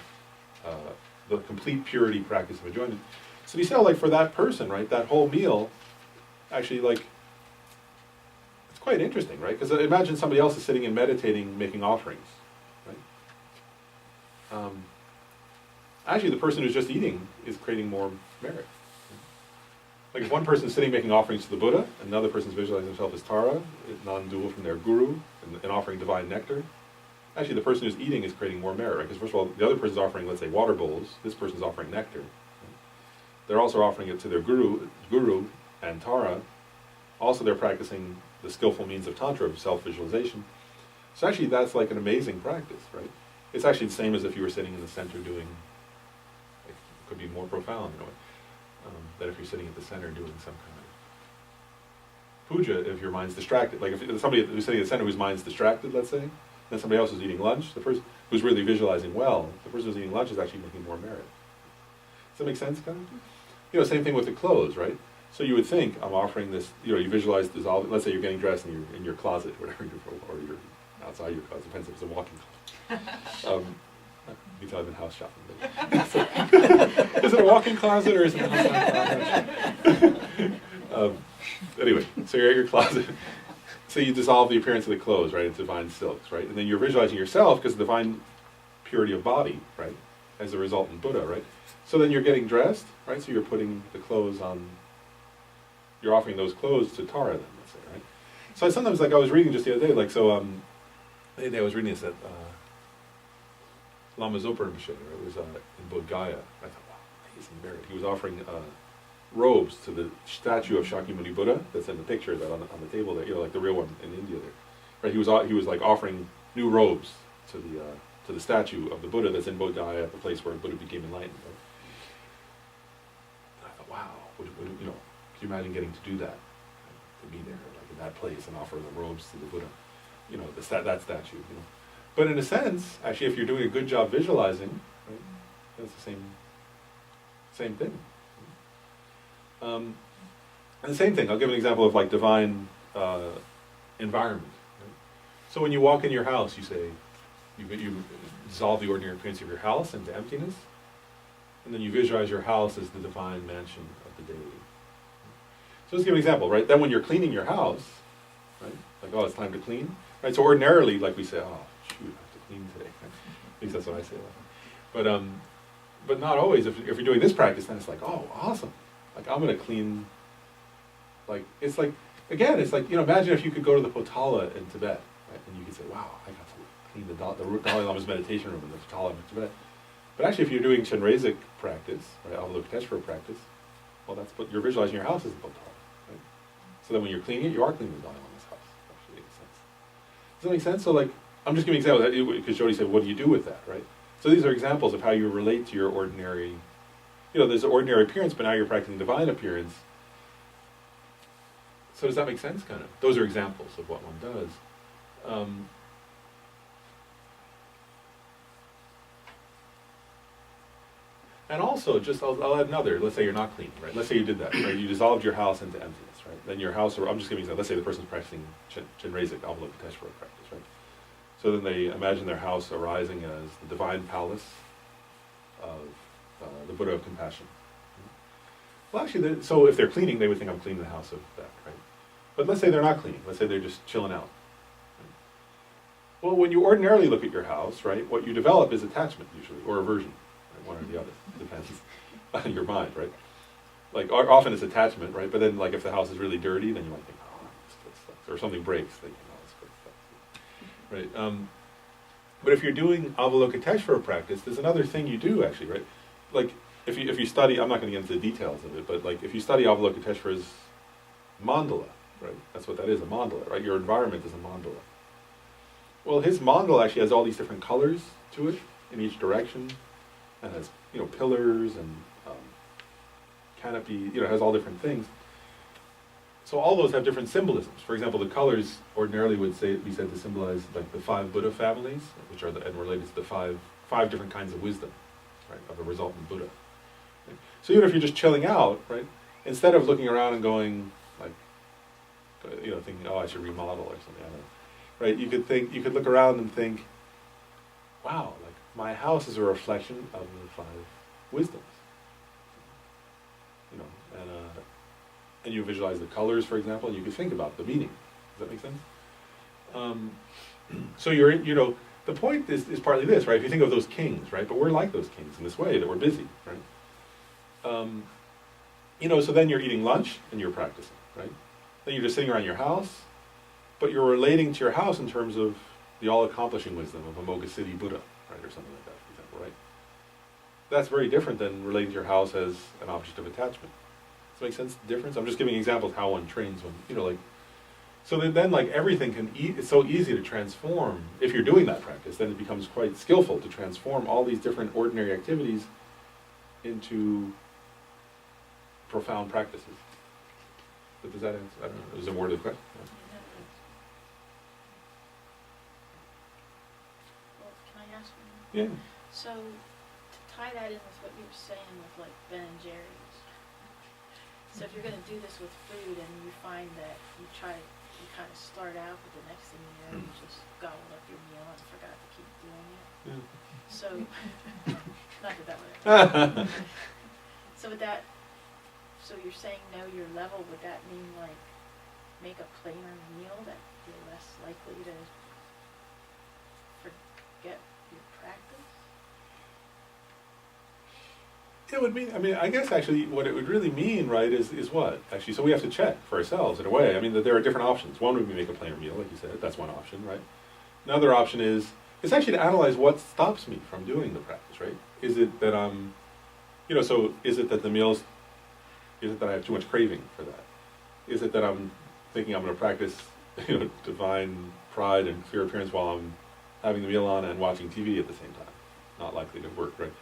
the complete purity practice of enjoyment. So you see how, like, for that person, right, that whole meal, actually, like, it's quite interesting, right? Because imagine somebody else is sitting and meditating, making offerings, right? Actually, the person who's just eating is creating more merit. Like, if one person is sitting making offerings to the Buddha, and another person is visualizing himself as Tara, non-dual from their Guru, and offering divine nectar, actually the person who's eating is creating more merit, right? Because first of all, the other person is offering, let's say, water bowls. This person is offering nectar. Right? They're also offering it to their Guru and Tara. Also, they're practicing the skillful means of Tantra, of self-visualization. So actually, that's like an amazing practice, right? It's actually the same as if you were sitting in the center doing, it could be more profound in a way. That if you're sitting at the center doing some kind of puja, if your mind's distracted, like if somebody who's sitting at the center whose mind's distracted, let's say, then somebody else is eating lunch, the person who's really visualizing well, the person who's eating lunch is actually making more merit. Does that make sense, kind of? Same thing with the clothes, right? So you would think, I'm offering this, you visualize dissolving, let's say you're getting dressed and you're in your closet, whatever, or you're outside your closet, depends if it's a walk-in closet. You can tell I've been house shopping. Is it a walk-in closet or is it a house closet? Anyway, so you're at your closet. So you dissolve the appearance of the clothes, right? It's divine silks, right? And then you're visualizing yourself because of the divine purity of body, right? As a resultant Buddha, right? So then you're getting dressed, right? So you're putting the clothes on, you're offering those clothes to Tara then, let's say, right? So sometimes, like I was reading just the other day, like, so, the other day I was reading this at, Lama Zopa Rinpoche, it was in Bodh Gaya. I thought, wow, amazing merit. He was offering robes to the statue of Shakyamuni Buddha that's in the picture that on the table there, like the real one in India there. Right? He was like offering new robes to the statue of the Buddha that's in Bodh Gaya, the place where Buddha became enlightened. Right? And I thought, wow, can you imagine getting to do that? To be there, like in that place, and offer the robes to the Buddha. That statue. But in a sense, actually, if you're doing a good job visualizing, right, that's the same thing. And the same thing, I'll give an example of like divine environment. Right? So when you walk in your house, you say, you dissolve the ordinary appearance of your house into emptiness, and then you visualize your house as the divine mansion of the deity. So let's give an example, right? Then when you're cleaning your house, right, like, oh, it's time to clean, right? So ordinarily, like we say, oh, shoot, I have to clean today. At least that's what I say. But not always. If you're doing this practice, then it's like, oh, awesome. Like, I'm going to clean, like, it's like, again, it's like, imagine if you could go to the Potala in Tibet, right? And you could say, wow, I got to clean the Dalai Lama's meditation room in the Potala in Tibet. But actually, if you're doing Chenrezig practice, right, Avalokiteshvara practice, well, that's what you're visualizing your house as the Potala, right? So then when you're cleaning it, you are cleaning the Dalai Lama's house, actually, in a sense. Does that make sense? So, like, I'm just giving examples, because Jody said, what do you do with that, right? So these are examples of how you relate to your ordinary, there's an ordinary appearance, but now you're practicing divine appearance. So does that make sense, kind of? Those are examples of what one does. And also, I'll add another, let's say you're not clean, right? Let's say you did that, right? You dissolved your house into emptiness, right? Then your house, I'm just giving you, let's say the person's practicing Chenrezig, Avalokiteshvara practice, right? So then they imagine their house arising as the divine palace of the Buddha of compassion. Well, actually, so if they're cleaning, they would think I'm cleaning the house of that, right? But let's say they're not cleaning. Let's say they're just chilling out. Well, when you ordinarily look at your house, right, what you develop is attachment usually, or aversion, right? One or the other, depends on your mind, right? Like often it's attachment, right? But then, like if the house is really dirty, then you might think, oh, this sucks. Or something breaks, thinking, oh, this sucks, right? But if you're doing Avalokiteshvara practice, there's another thing you do actually, right? Like if you study, I'm not going to get into the details of it, but like if you study Avalokiteshvara's mandala, right? That's what that is, a mandala, right? Your environment is a mandala. Well, his mandala actually has all these different colors to it in each direction, and has pillars and canopy. It has all different things. So all those have different symbolisms. For example, the colors ordinarily would be said to symbolize like the 5 Buddha families, which are and related to the five different kinds of wisdom, right, of a resultant Buddha. Right? So even if you're just chilling out, right, instead of looking around and going like, thinking, oh, I should remodel or something, I don't know. Right, you could look around and think, wow, like my house is a reflection of the 5 wisdoms. And you visualize the colors, for example, and you could think about the meaning. Does that make sense? So the point is partly this, right? If you think of those kings, right? But we're like those kings in this way, that we're busy, right? So then you're eating lunch and you're practicing, right? Then you're just sitting around your house, but you're relating to your house in terms of the all-accomplishing wisdom of a Moga City Buddha, right, or something like that, for example, right? That's very different than relating to your house as an object of attachment. Does that make sense? The difference? I'm just giving examples of how one trains when, so then like everything it's so easy to transform. If you're doing that practice, then it becomes quite skillful to transform all these different ordinary activities into profound practices. But does that answer? I don't know. Is there more to the question? Yeah. Well, can I ask one? Yeah. So, to tie that in with what you were saying with like Ben and Jerry's. So if you're going to do this with food and you find that you kind of start out, but the next thing you know, you just gobbled up your meal and forgot to keep doing it. Yeah. So, not that would happen. So so you're saying know your level, would that mean like make a plainer meal that you're less likely to forget your practice? It would mean, I guess actually what it would really mean, right, is what? Actually, so we have to check for ourselves in a way. I mean, that there are different options. One would be make a plainer meal, like you said. That's one option, right? Another option is actually to analyze what stops me from doing the practice, right? Is it that I'm, so is it that the meals, is it that I have too much craving for that? Is it that I'm thinking I'm going to practice, divine pride and clear appearance while I'm having the meal on and watching TV at the same time? Not likely to work, right?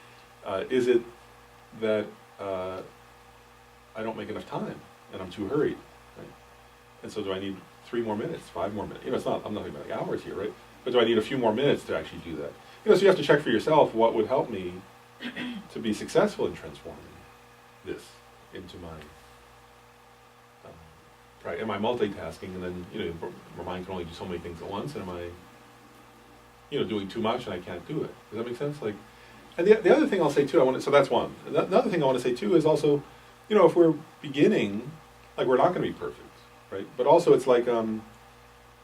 Is it that I don't make enough time and I'm too hurried, right? And so do I need 3 more minutes, 5 more minutes? I'm not talking about like hours here, right? But do I need a few more minutes to actually do that? So you have to check for yourself what would help me to be successful in transforming this into my practice. Am I multitasking and then, my mind can only do so many things at once, and am I, doing too much and I can't do it? Does that make sense? Like, and the other thing I'll say too, so that's one. Another thing I want to say too is also, if we're beginning, like we're not going to be perfect, right? But also it's like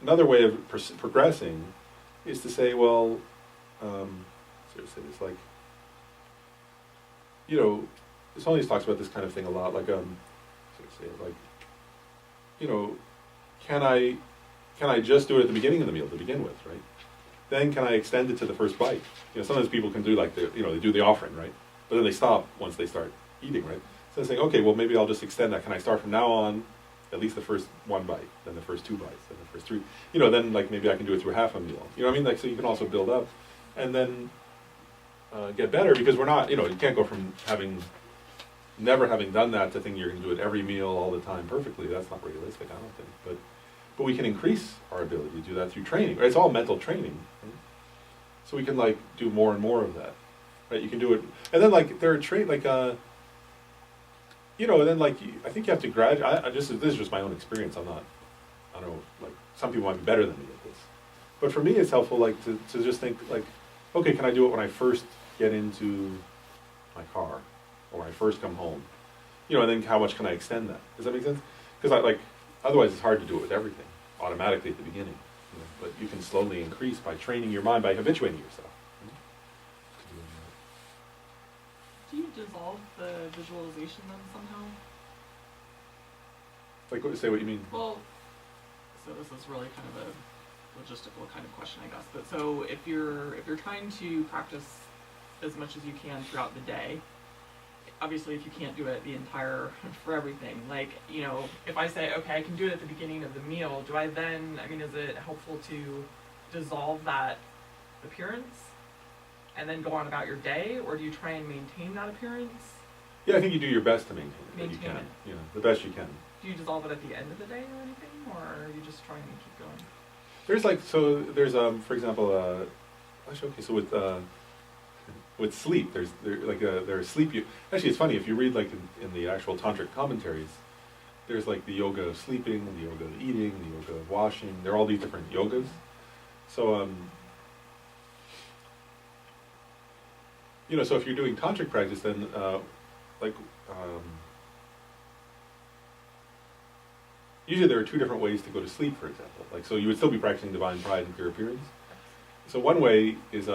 another way of progressing is to say, well, seriously, it's like, Sonny's talks about this kind of thing a lot, like, can I just do it at the beginning of the meal to begin with, right? Then can I extend it to the first bite? Sometimes people can do like they do the offering, right? But then they stop once they start eating, right? So they're saying, okay, well maybe I'll just extend that. Can I start from now on, at least the first 1 bite, then the first 2 bites, then the first 3? Then like maybe I can do it through half a meal. You know what I mean? Like, so you can also build up, and then get better, because we're not, you can't go from never having done that to thinking you're going to do it every meal all the time perfectly. That's not realistic, I don't think. But we can increase our ability to do that through training, right? It's all mental training, right? So we can like do more and more of that, right? You can do it, and then like there are and then like I think you have to graduate. This is just my own experience. I don't know, like some people might be better than me at this, but for me it's helpful like to just think like, okay, can I do it when I first get into my car, or when I first come home, you know, and then how much can I extend that? Does that make sense? Because otherwise it's hard to do it with everything automatically at the beginning. You know, but you can slowly increase by training your mind, by habituating yourself. Do you dissolve the visualization then somehow? Say what you mean. Well, so this is really kind of a logistical kind of question, I guess. But so if you're trying to practice as much as you can throughout the day, obviously if you can't do it the entire for everything, like, you know, if I say, okay, I can do it at the beginning of the meal, do I then, I mean, is it helpful to dissolve that appearance and then go on about your day, or do you try and maintain that appearance? Yeah, I think you do your best to maintain it. Maintain you can. it. You know, the best you can. Do you dissolve it at the end of the day or anything, or are you just trying to keep going? There's for example, actually, okay, so with sleep, there's sleep. Actually, it's funny if you read in the actual tantric commentaries, there's the yoga of sleeping, the yoga of eating, the yoga of washing. There are all these different yogas. So you know, so if you're doing tantric practice, then usually there are two different ways to go to sleep, for example. So you would still be practicing divine pride and clear appearance. So one way is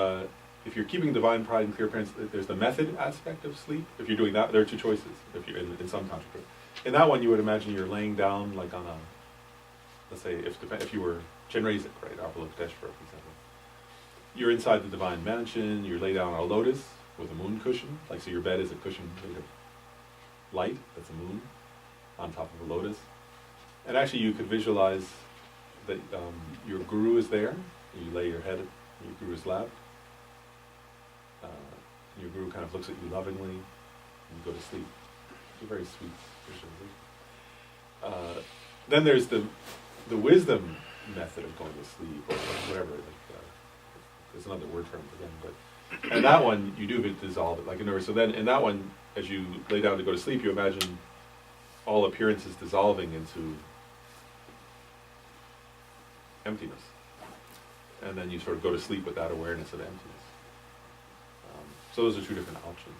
if you're keeping divine pride and clear appearance, there's the method aspect of sleep. If you're doing that, there are two choices. If you're in some tantric, in that one, you would imagine you're laying down on a, let's say, if you were Chenrezig, right, Avalokiteshvara, for example. You're inside the divine mansion. You lay down on a lotus with a moon cushion. So your bed is a cushion made of light. That's a moon on top of a lotus. And actually, you could visualize that your guru is there. You lay your head in your guru's lap. Your guru kind of looks at you lovingly, and you go to sleep. It's a very sweet visualization. Then there's the wisdom method of going to sleep, or whatever. There's another word for it again, but and that one you do dissolve it. In other words, so then in that one, as you lay down to go to sleep, you imagine all appearances dissolving into emptiness, and then you sort of go to sleep with that awareness of emptiness. So those are two different options.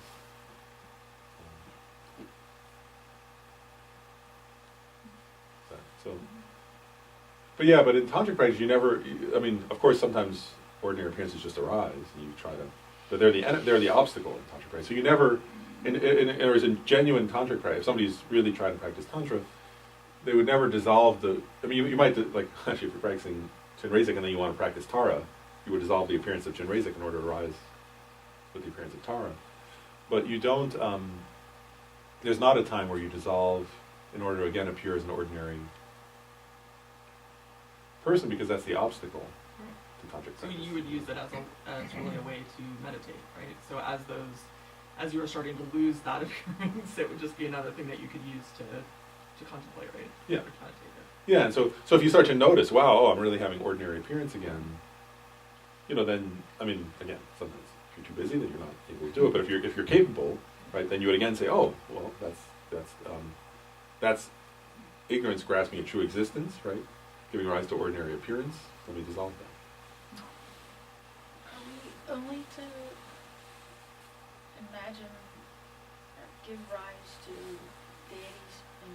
But in tantric practice, you never. I mean, of course, sometimes ordinary appearances just arise, and you try to. But they're the obstacle in tantric practice. So you never. In genuine tantric practice, if somebody's really trying to practice tantra, they would never dissolve the. I mean, you might actually if you're practicing Chenrezig and then you want to practice Tara, you would dissolve the appearance of Chenrezig in order to rise with the appearance of Tara. But you don't. There's not a time where you dissolve in order to again appear as an ordinary person, because that's the obstacle to tantric practice. So you would use it as really a way to meditate, right? So as you were starting to lose that appearance, it would just be another thing that you could use to contemplate, right? Yeah. Or to meditate it. Yeah, and so if you start to notice, wow, I'm really having ordinary appearance again, then, I mean, again, sometimes if you're too busy, then you're not able to do it. But if you're capable, right, then you would again say, oh, well, that's ignorance grasping a true existence, right, giving rise to ordinary appearance. Let me dissolve that. Are we only to imagine or give rise to deities in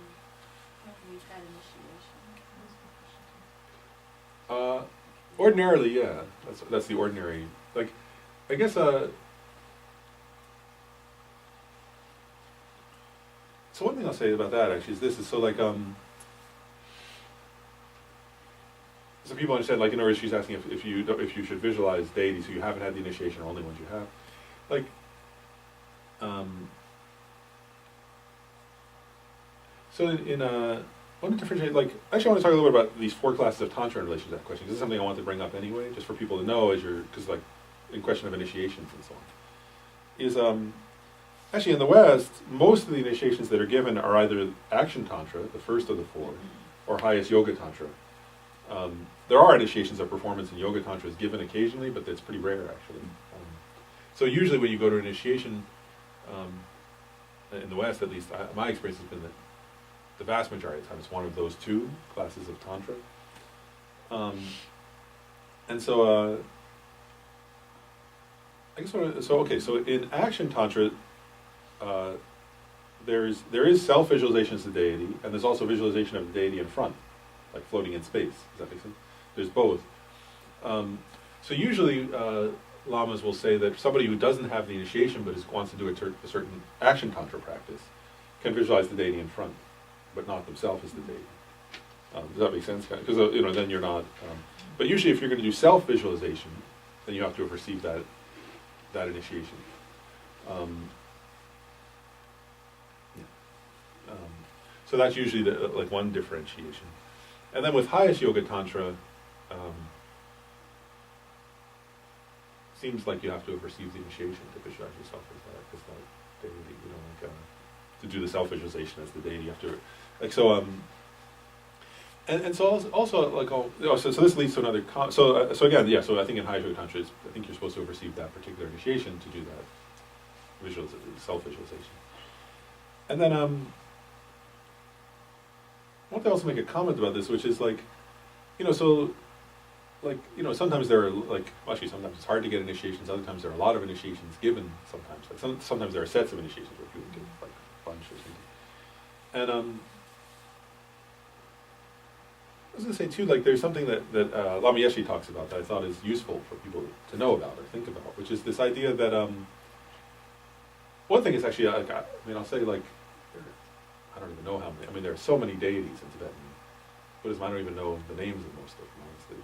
whom we've had initiation? Ordinarily, yeah, that's the ordinary. I guess. So one thing I'll say about that actually is this: is so people understand, in other words, she's asking if you should visualize deities who you haven't had the initiation or only ones you have, So I want to differentiate. Actually, I want to talk a little bit about these 4 classes of tantra in relation to that question. This is something I want to bring up anyway, just for people to know because in question of initiations and so on. Is actually in the West, most of the initiations that are given are either action tantra, the first of the 4, or highest yoga tantra. There are initiations of performance in yoga tantra is given occasionally, but that's pretty rare actually. So usually when you go to initiation, in the West at least, my experience has been that the vast majority of the time it's one of those 2 classes of tantra. And so, I guess so in action tantra, there is self-visualization as the deity, and there's also visualization of the deity in front, like floating in space. Does that make sense? There's both. So usually lamas will say that somebody who doesn't have the initiation but wants to do a certain action tantra practice can visualize the deity in front, but not themselves as the deity. Does that make sense? Because then you're not. But usually, if you're going to do self-visualization, then you have to have received that initiation. So that's usually like one differentiation. And then with highest yoga tantra, seems like you have to have received the initiation to visualize yourself as that deity. To do the self-visualization as the deity, you have to And so also like so this leads to another so again so I think in high yoga tantra I think you're supposed to have received that particular initiation to do that self-visualization. And then I want to also make a comment about this, which is like sometimes there are sometimes it's hard to get initiations, other times there are a lot of initiations given, sometimes there are sets of initiations where people get like a bunch or something. And I was going to say too, like there's something that Lama Yeshe talks about that I thought is useful for people to know about or think about, which is this idea that one thing is actually I'll say like I don't even know how many. I mean, there are so many deities in Tibetan Buddhism. I don't even know the names of most of them. Honestly,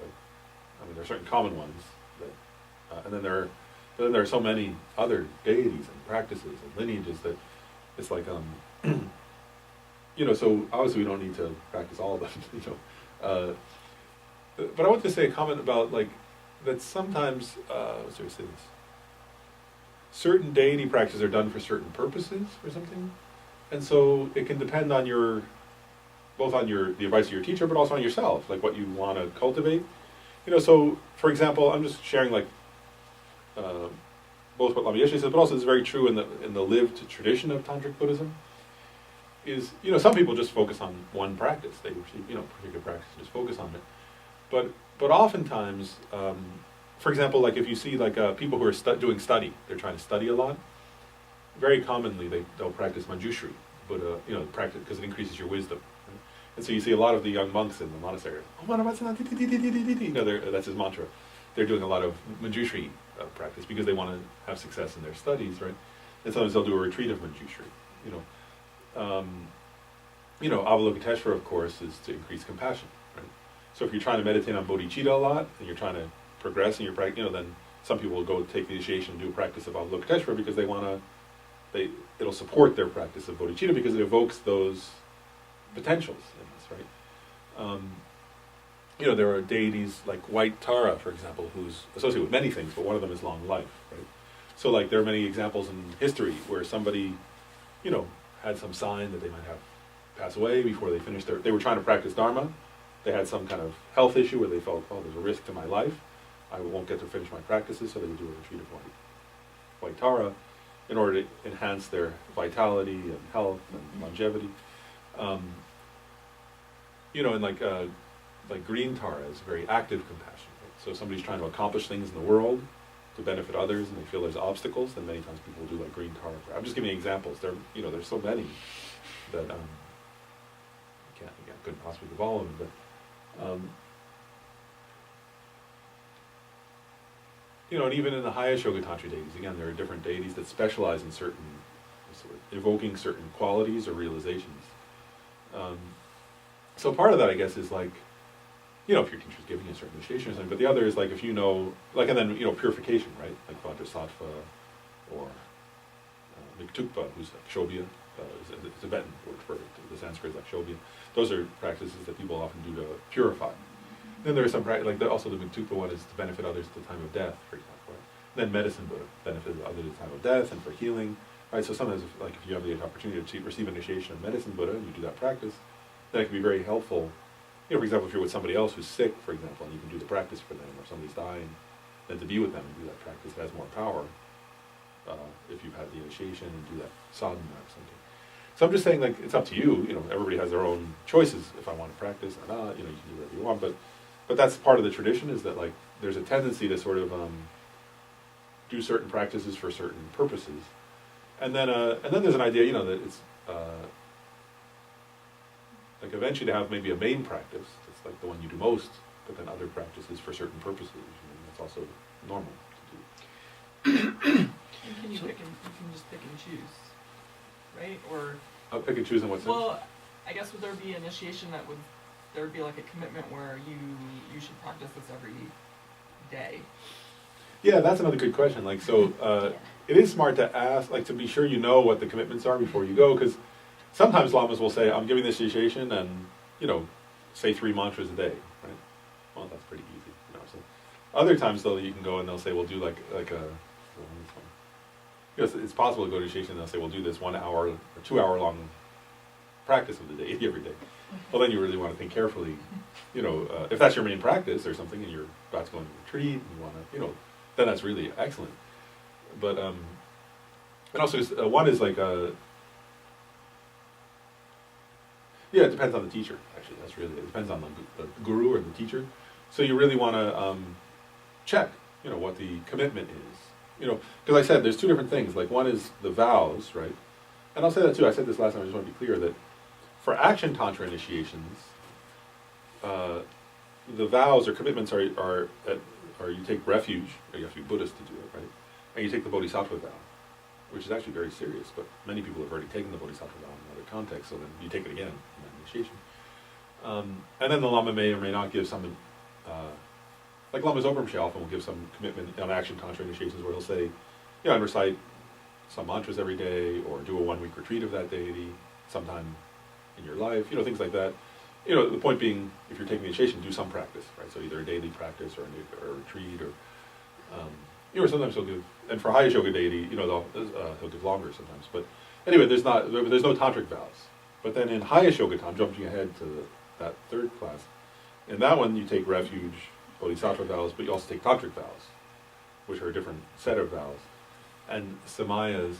there are certain common ones that, and then there are so many other deities and practices and lineages that it's like so obviously we don't need to practice all of them. But I want to say a comment about like that sometimes certain deity practices are done for certain purposes or something, and so it can depend on both on the advice of your teacher, but also on yourself, like what you want to cultivate. So for example, I'm just sharing like both what Lama Yeshe says, but also it's very true in the lived tradition of tantric Buddhism. Is some people just focus on one practice. They particular practice and just focus on it. But oftentimes, for example, like if you see like people who are doing study, they're trying to study a lot. Very commonly, they'll practice manjushri, but practice because it increases your wisdom. Right? And so you see a lot of the young monks in the monastery. That's his mantra. They're doing a lot of manjushri practice because they want to have success in their studies, right? And sometimes they'll do a retreat of manjushri. Avalokiteshvara, of course, is to increase compassion, right? So if you're trying to meditate on bodhicitta a lot, and you're trying to progress in your practice, then some people will go take the initiation and do a practice of Avalokiteshvara because it'll support their practice of bodhicitta because it evokes those potentials in us, right? There are deities like White Tara, for example, who's associated with many things, but one of them is long life, right? So like there are many examples in history where somebody, had some sign that they might have pass away before they finished they were trying to practice Dharma. They had some kind of health issue where they felt, there's a risk to my life. I won't get to finish my practices, so they would do a retreat of White Tara in order to enhance their vitality and health and longevity. And like Green Tara is very active compassion. Right? So if somebody's trying to accomplish things in the world to benefit others, and they feel there's obstacles, then many times people do like Green Tara. I'm just giving examples. There's so many that I couldn't possibly give all of them, but and even in the highest yoga tantra deities, again, there are different deities that specialize in certain evoking certain qualities or realizations. So part of that, I guess, is like, if your teacher's giving you a certain initiation or something, but the other is like if and then purification, right? Like Vajrasattva or Miktukpa, who's like Shobhya, is a Tibetan word for the Sanskrit, like Shobhya. Those are practices that people often do to purify. Then there are some practices, also the Miktukpa one is to benefit others at the time of death, for example. Right? Then medicine Buddha benefits others at the time of death and for healing. Right? So sometimes, if you have the opportunity to receive initiation of medicine Buddha, and you do that practice, then it can be very helpful. For example, if you're with somebody else who's sick, for example, and you can do the practice for them, or somebody's dying, then to be with them and do that practice has more power if you've had the initiation and do that sadhana or something. So I'm just saying, like, it's up to you. Everybody has their own choices. If I want to practice or not, you can do whatever you want. But that's part of the tradition, is that like there's a tendency to sort of do certain practices for certain purposes, And then there's an idea, that it's like eventually to have maybe a main practice. It's like the one you do most, but then other practices for certain purposes. That's also normal to do. And can you just pick and choose, right? Or I'll pick and choose in what sense? well, I guess would there be initiation there would be like a commitment where you should practice this every day? Yeah, that's another good question. Like, so it is smart to ask, like, to be sure you know what the commitments are before you go, because sometimes lamas will say, "I'm giving this initiation, and say 3 mantras a day." Right? Well, that's pretty easy. So other times, though, you can go and they'll say, "We'll do like a." It's possible to go to initiation and they'll say, "We'll do this 1 hour or 2 hour long practice of the day every day." Well, then you really want to think carefully. If that's your main practice or something, and you're about to go on a retreat, and you want to, then that's really excellent. But and also one is like it depends on the teacher. Actually, that's really it depends on the guru or the teacher. So you really want to check, what the commitment is. Because I said there's two different things. Like one is the vows, right? And I'll say that too. I said this last time. I just want to be clear that for action tantra initiations, the vows or commitments are you take refuge, or you have to be Buddhist to do it, right? And you take the bodhisattva vow, which is actually very serious, but many people have already taken the bodhisattva vow in another context, so then you take it again in that initiation. And then the lama may or may not give some, like Lama Zobrumshe often will give some commitment on action tantra initiations where he'll say, and recite some mantras every day, or do a 1-week retreat of that deity sometime in your life, things like that. The point being, if you're taking the initiation, do some practice, right? So either a daily practice or a retreat, or sometimes he'll give, and for highest yoga deity, he'll give longer sometimes. But anyway, there's no tantric vows. But then in highest yoga time, jumping ahead to that third class, in that one you take refuge, bodhisattva vows, but you also take tantric vows, which are a different set of vows, and samayas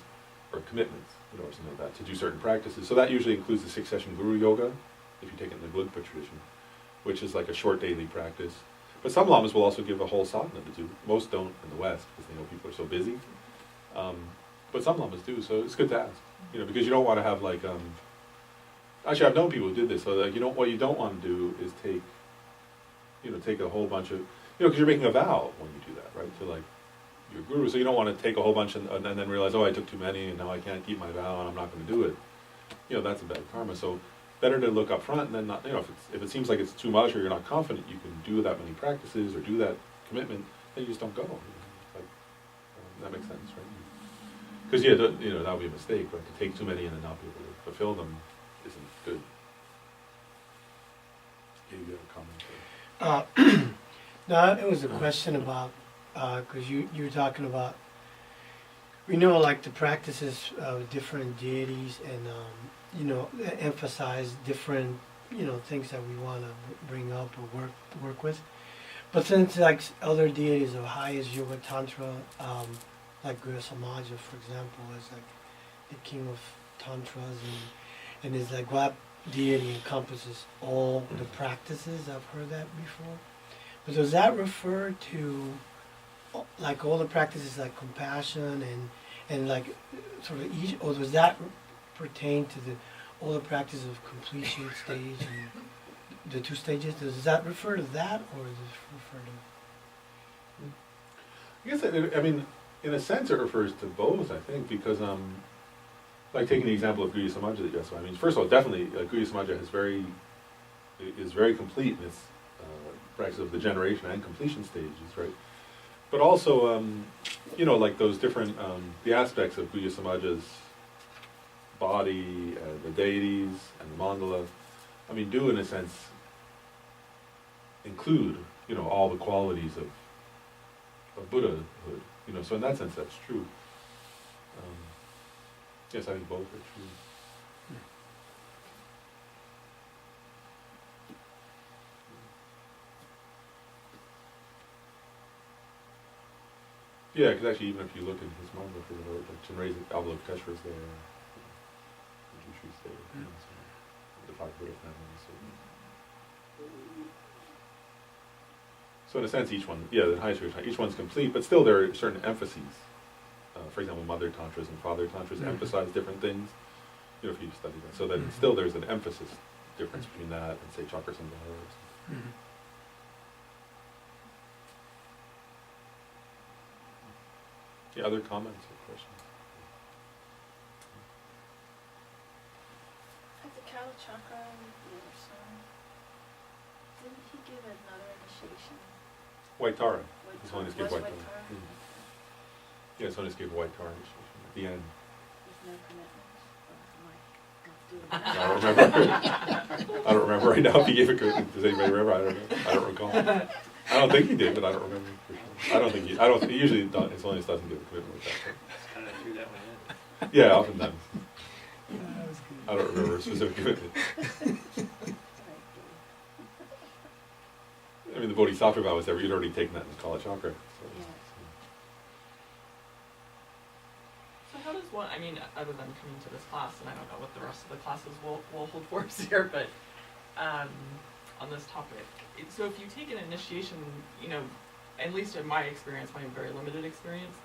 or commitments, or something like that, to do certain practices. So that usually includes the 6-session guru yoga, if you take it in the Glugpa tradition, which is like a short daily practice. But some lamas will also give a whole sadhana to do. Most don't in the West, because they know people are so busy. But some lamas do, so it's good to ask. Because you don't want to have like, actually I've known people who did this, so like, what you don't want to do is take a whole bunch of, because you're making a vow when you do that, right? To like your guru, so you don't want to take a whole bunch and then realize, oh, I took too many and now I can't keep my vow and I'm not going to do it. That's a bad karma. So better to look up front and then not, if it seems like it's too much or you're not confident you can do that many practices or do that commitment, then you just don't go. Like, that makes sense, right? Because that would be a mistake, right? To take too many and then not be able to fulfill them isn't good. You got a comment? No, it was a question about, because you were talking about, we know like the practices of different deities and emphasize different things that we want to bring up or work with. But since like other deities of highest yoga tantra, like Guru Samaja, for example, is like the king of tantras, and is like what deity encompasses all the practices. I've heard that before. But does that refer to like all the practices like compassion and like sort of each, or does that pertain to all the practices of completion stage and the 2 stages? Does that refer to that, or does it refer to? I guess, I mean, in a sense it refers to both, I think, because, like taking the example of Gurya Samaja that you asked about, I mean, first of all, definitely, Gurya Samaja is very complete in its practice of the generation and completion stages, right? But also, like those different, the aspects of Gurya Samaja's body, the deities, and the mandala, I mean, do in a sense include, all the qualities of Buddhahood, so in that sense that's true. Yes, I think both are true. Yeah, because actually even if you look at his mandala for the Chinray's Avalokiteshvara is there, the Jushu's there, so the 5 Buddha families. So in a sense, each one, the highest each one's complete, but still there are certain emphases for example, mother tantras and father tantras Mhm. emphasize different things. You know, if you study that, so that Mhm. still there's an emphasis difference between that and say chakra sambhava. Mhm. Yeah, other comments or questions? At the Kala Chakra, the other son, didn't he give another initiation? White Tara. White His Tara- Holiness gave was White White Tara. Tara? Mhm. Yeah, His Holiness gave White Tara initiation at the end. With no commitments? Or am I not doing I that? don't remember. I don't remember right now if he gave a commitment. Does anybody remember? I don't know. I don't recall. I don't think he did, but I don't remember for sure. I don't think he usually His Holiness doesn't give a commitment with that. Just kind of threw that one in. But yeah, oftentimes. That was good. I don't remember a specific commitment. I mean, the Bodhisattva vow was there, but you'd already taken that in the Kala Chakra. So, Yeah. So how does one, I mean, other than coming to this class, and I don't know what the rest of the classes will hold for us here, but on this topic, so if you take an initiation, you know, at least in my experience, my very limited experience,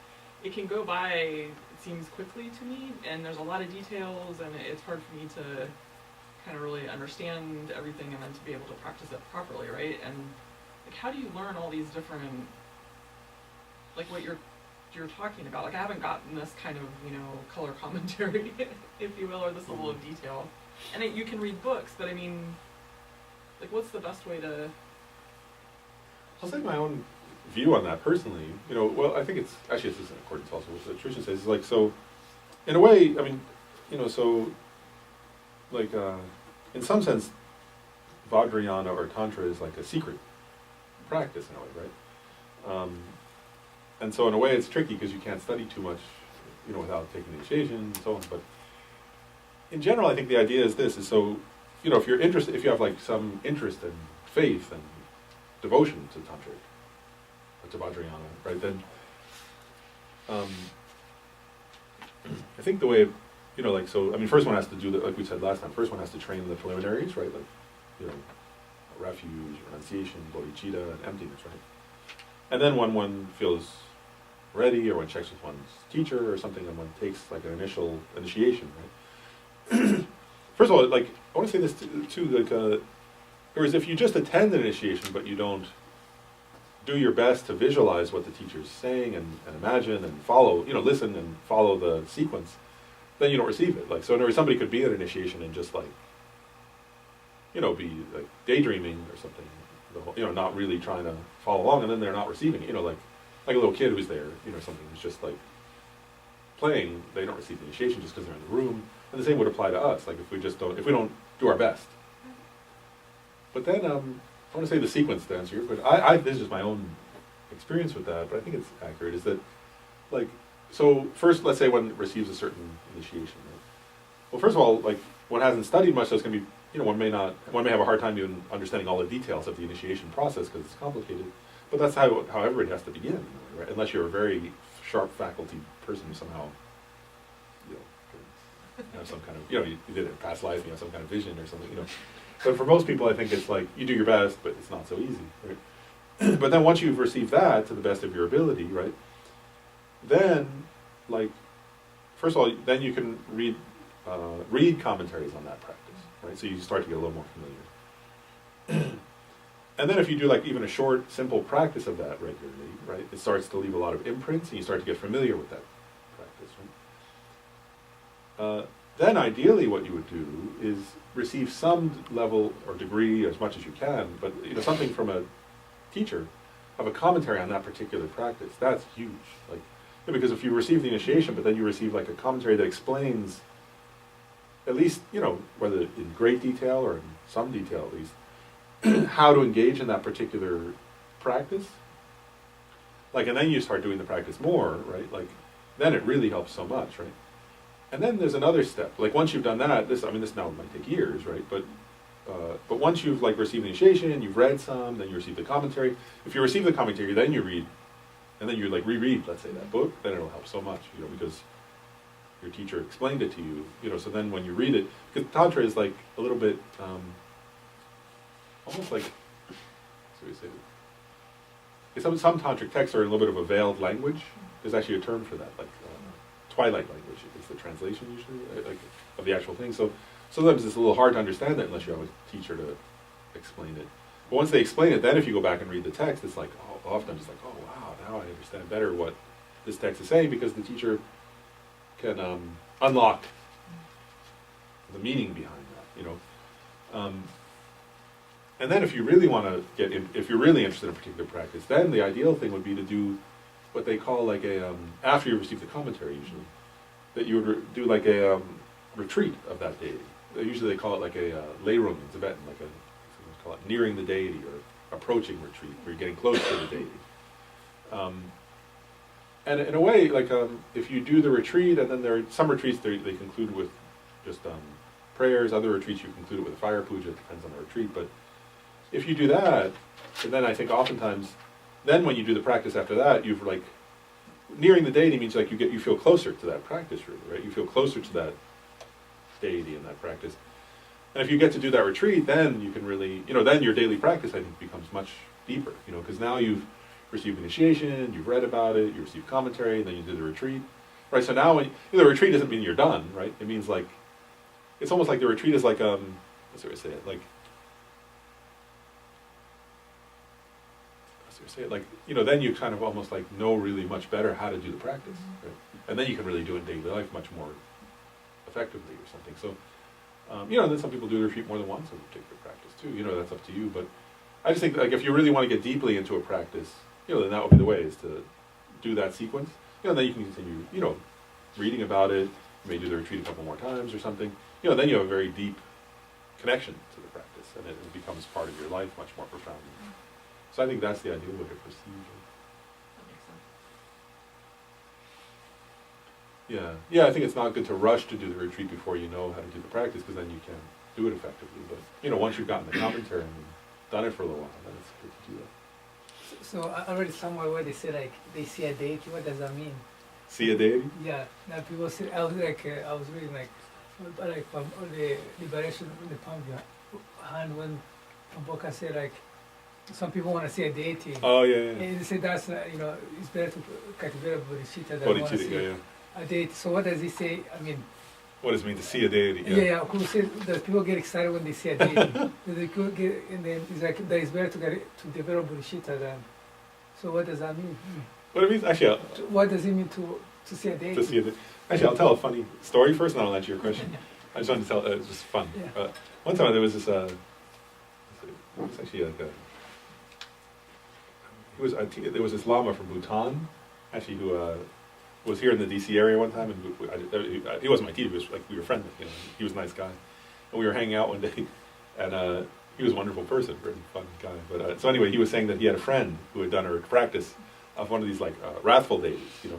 it can go by, it seems quickly to me, and there's a lot of details, and it's hard for me to kind of really understand everything and then to be able to practice it properly, right? And like, how do you learn all these different, like what you're talking about? Like, I haven't gotten this kind of, you know, color commentary, if you will, or this level of detail. And you can read books, but I mean, like, what's the best way to? I'll say my own view on that personally. You know, well, I think it's actually this is in accordance also with what Trisha says. It's like, so, in a way, I mean, you know, so, like, in some sense, Vajrayana or Tantra is like a secret practice in a way, right? And so in a way it's tricky because you can't study too much, you know, without taking initiation and so on. But in general, I think the idea is this, is so, you know, if you're interested, if you have like some interest in faith and devotion to Tantric, or to Vajrayana, right, then I think the way, you know, like, so, I mean, first one has to do, like we said last time, first one has to train the preliminaries, right, like, you know, refuge, renunciation, bodhicitta, and emptiness, right? And then when one feels ready, or one checks with one's teacher or something, and one takes like an initial initiation, right? First of all, like, I want to say this too, like, whereas if you just attend an initiation, but you don't do your best to visualize what the teacher's saying and imagine and follow, you know, listen and follow the sequence, then you don't receive it. Like, so in other words, somebody could be at an initiation and just like, you know, be like daydreaming or something, you know, not really trying to follow along, and then they're not receiving it, you know, like a little kid who's there, you know, something who's just like playing, they don't receive the initiation just because they're in the room. And the same would apply to us, like if we don't do our best. But then, I want to say the sequence to answer your question, this is just my own experience with that, but I think it's accurate, is that, like, so first, let's say one receives a certain initiation, right? Well, first of all, like, one hasn't studied much, so it's going to be, you know, one may have a hard time even understanding all the details of the initiation process because it's complicated. But that's how everybody has to begin, right? Unless you're a very sharp faculty person who somehow, you know, can have some kind of, you know, you did it in past life, you have some kind of vision or something, you know. But for most people, I think it's like, you do your best, but it's not so easy, right? But then once you've received that to the best of your ability, right, then, like, first of all, then you can read commentaries on that practice, right? So you start to get a little more familiar. And then if you do like even a short, simple practice of that regularly, right, it starts to leave a lot of imprints, and you start to get familiar with that practice, right? Then ideally what you would do is receive some level or degree, as much as you can, but, you know, something from a teacher, of a commentary on that particular practice. That's huge. Like, yeah, because if you receive the initiation, but then you receive like a commentary that explains, at least, you know, whether in great detail or in some detail at least, how to engage in that particular practice. Like, and then you start doing the practice more, right? Like, then it really helps so much, right? And then there's another step. Like, once you've done that, this now might take years, right? But once you've like received the initiation, you've read some, then you receive the commentary. If you receive the commentary, then you read, and then you like reread, let's say, that book, then it'll help so much, you know, because your teacher explained it to you, you know. So then when you read it, because Tantra is like a little bit, almost like, so we say, some tantric texts are a little bit of a veiled language. There's actually a term for that, like twilight language is the translation usually, like, of the actual thing. So sometimes it's a little hard to understand it unless you have a teacher to explain it. But once they explain it, then if you go back and read the text, it's like, oh, often it's like, oh wow, now I understand better what this text is saying, because the teacher can unlock the meaning behind that, you know. And then if you really want to get in, if you're really interested in a particular practice, then the ideal thing would be to do what they call like a, after you receive the commentary usually, that you would do like a retreat of that deity. Usually they call it like a Leirung in Tibetan, like a, sometimes call it nearing the deity or approaching retreat, where you're getting close to the deity. And in a way, like if you do the retreat, and then there are some retreats they conclude with just prayers, other retreats you conclude it with a fire puja, it depends on the retreat, but if you do that, and then I think oftentimes, then when you do the practice after that, you've like, nearing the deity means like you feel closer to that practice really, right? You feel closer to that deity in that practice. And if you get to do that retreat, then you can really, you know, then your daily practice I think becomes much deeper, you know, because now you've received initiation, you've read about it, you receive commentary, and then you do the retreat, right? So now when, you know, the retreat doesn't mean you're done, right? It means like, it's almost like the retreat is like, what's the way to say it? Like, you know, then you kind of almost like know really much better how to do the practice, right? And then you can really do it in daily life much more effectively or something. So, you know, then some people do the retreat more than once in a particular practice too. You know, that's up to you. But I just think like if you really want to get deeply into a practice, you know, then that would be the way, is to do that sequence. You know, then you can continue, you know, reading about it. You may do the retreat a couple more times or something. You know, then you have a very deep connection to the practice, and it becomes part of your life much more profoundly. So I think that's the ideal way to proceed. That makes sense. Yeah, I think it's not good to rush to do the retreat before you know how to do the practice, because then you can't do it effectively. But you know, once you've gotten the commentary and done it for a little while, then it's good to do that. So I read somewhere where they say like they see a deity. What does that mean? See a deity? Yeah. Now people say I was reading like from the liberation in the palm of your hand when Boka said like some people want to see a deity. Oh yeah. And they say that's you know it's better to cultivate bodhicitta than want to see Yeah. a deity. So what does he say? I mean. What does it mean to see a deity? Yeah. Who says that people get excited when they see a deity? They could get, and then it's like that it's better to develop bodhicitta than. So what does that mean? What it means? Actually, What does it mean to see a deity? to see a deity. Actually, I'll tell a funny story first, and I'll answer your question. I just wanted to tell. It was just fun. Yeah. One time there was this. It was actually like a. There was this lama from Bhutan, actually, who was here in the DC area one time, and he wasn't my teacher. He was like we were friendly. You know, he was a nice guy, and we were hanging out one day, and he was a wonderful person, really fun guy. But so anyway, he was saying that he had a friend who had done a practice of one of these like wrathful deities, you know,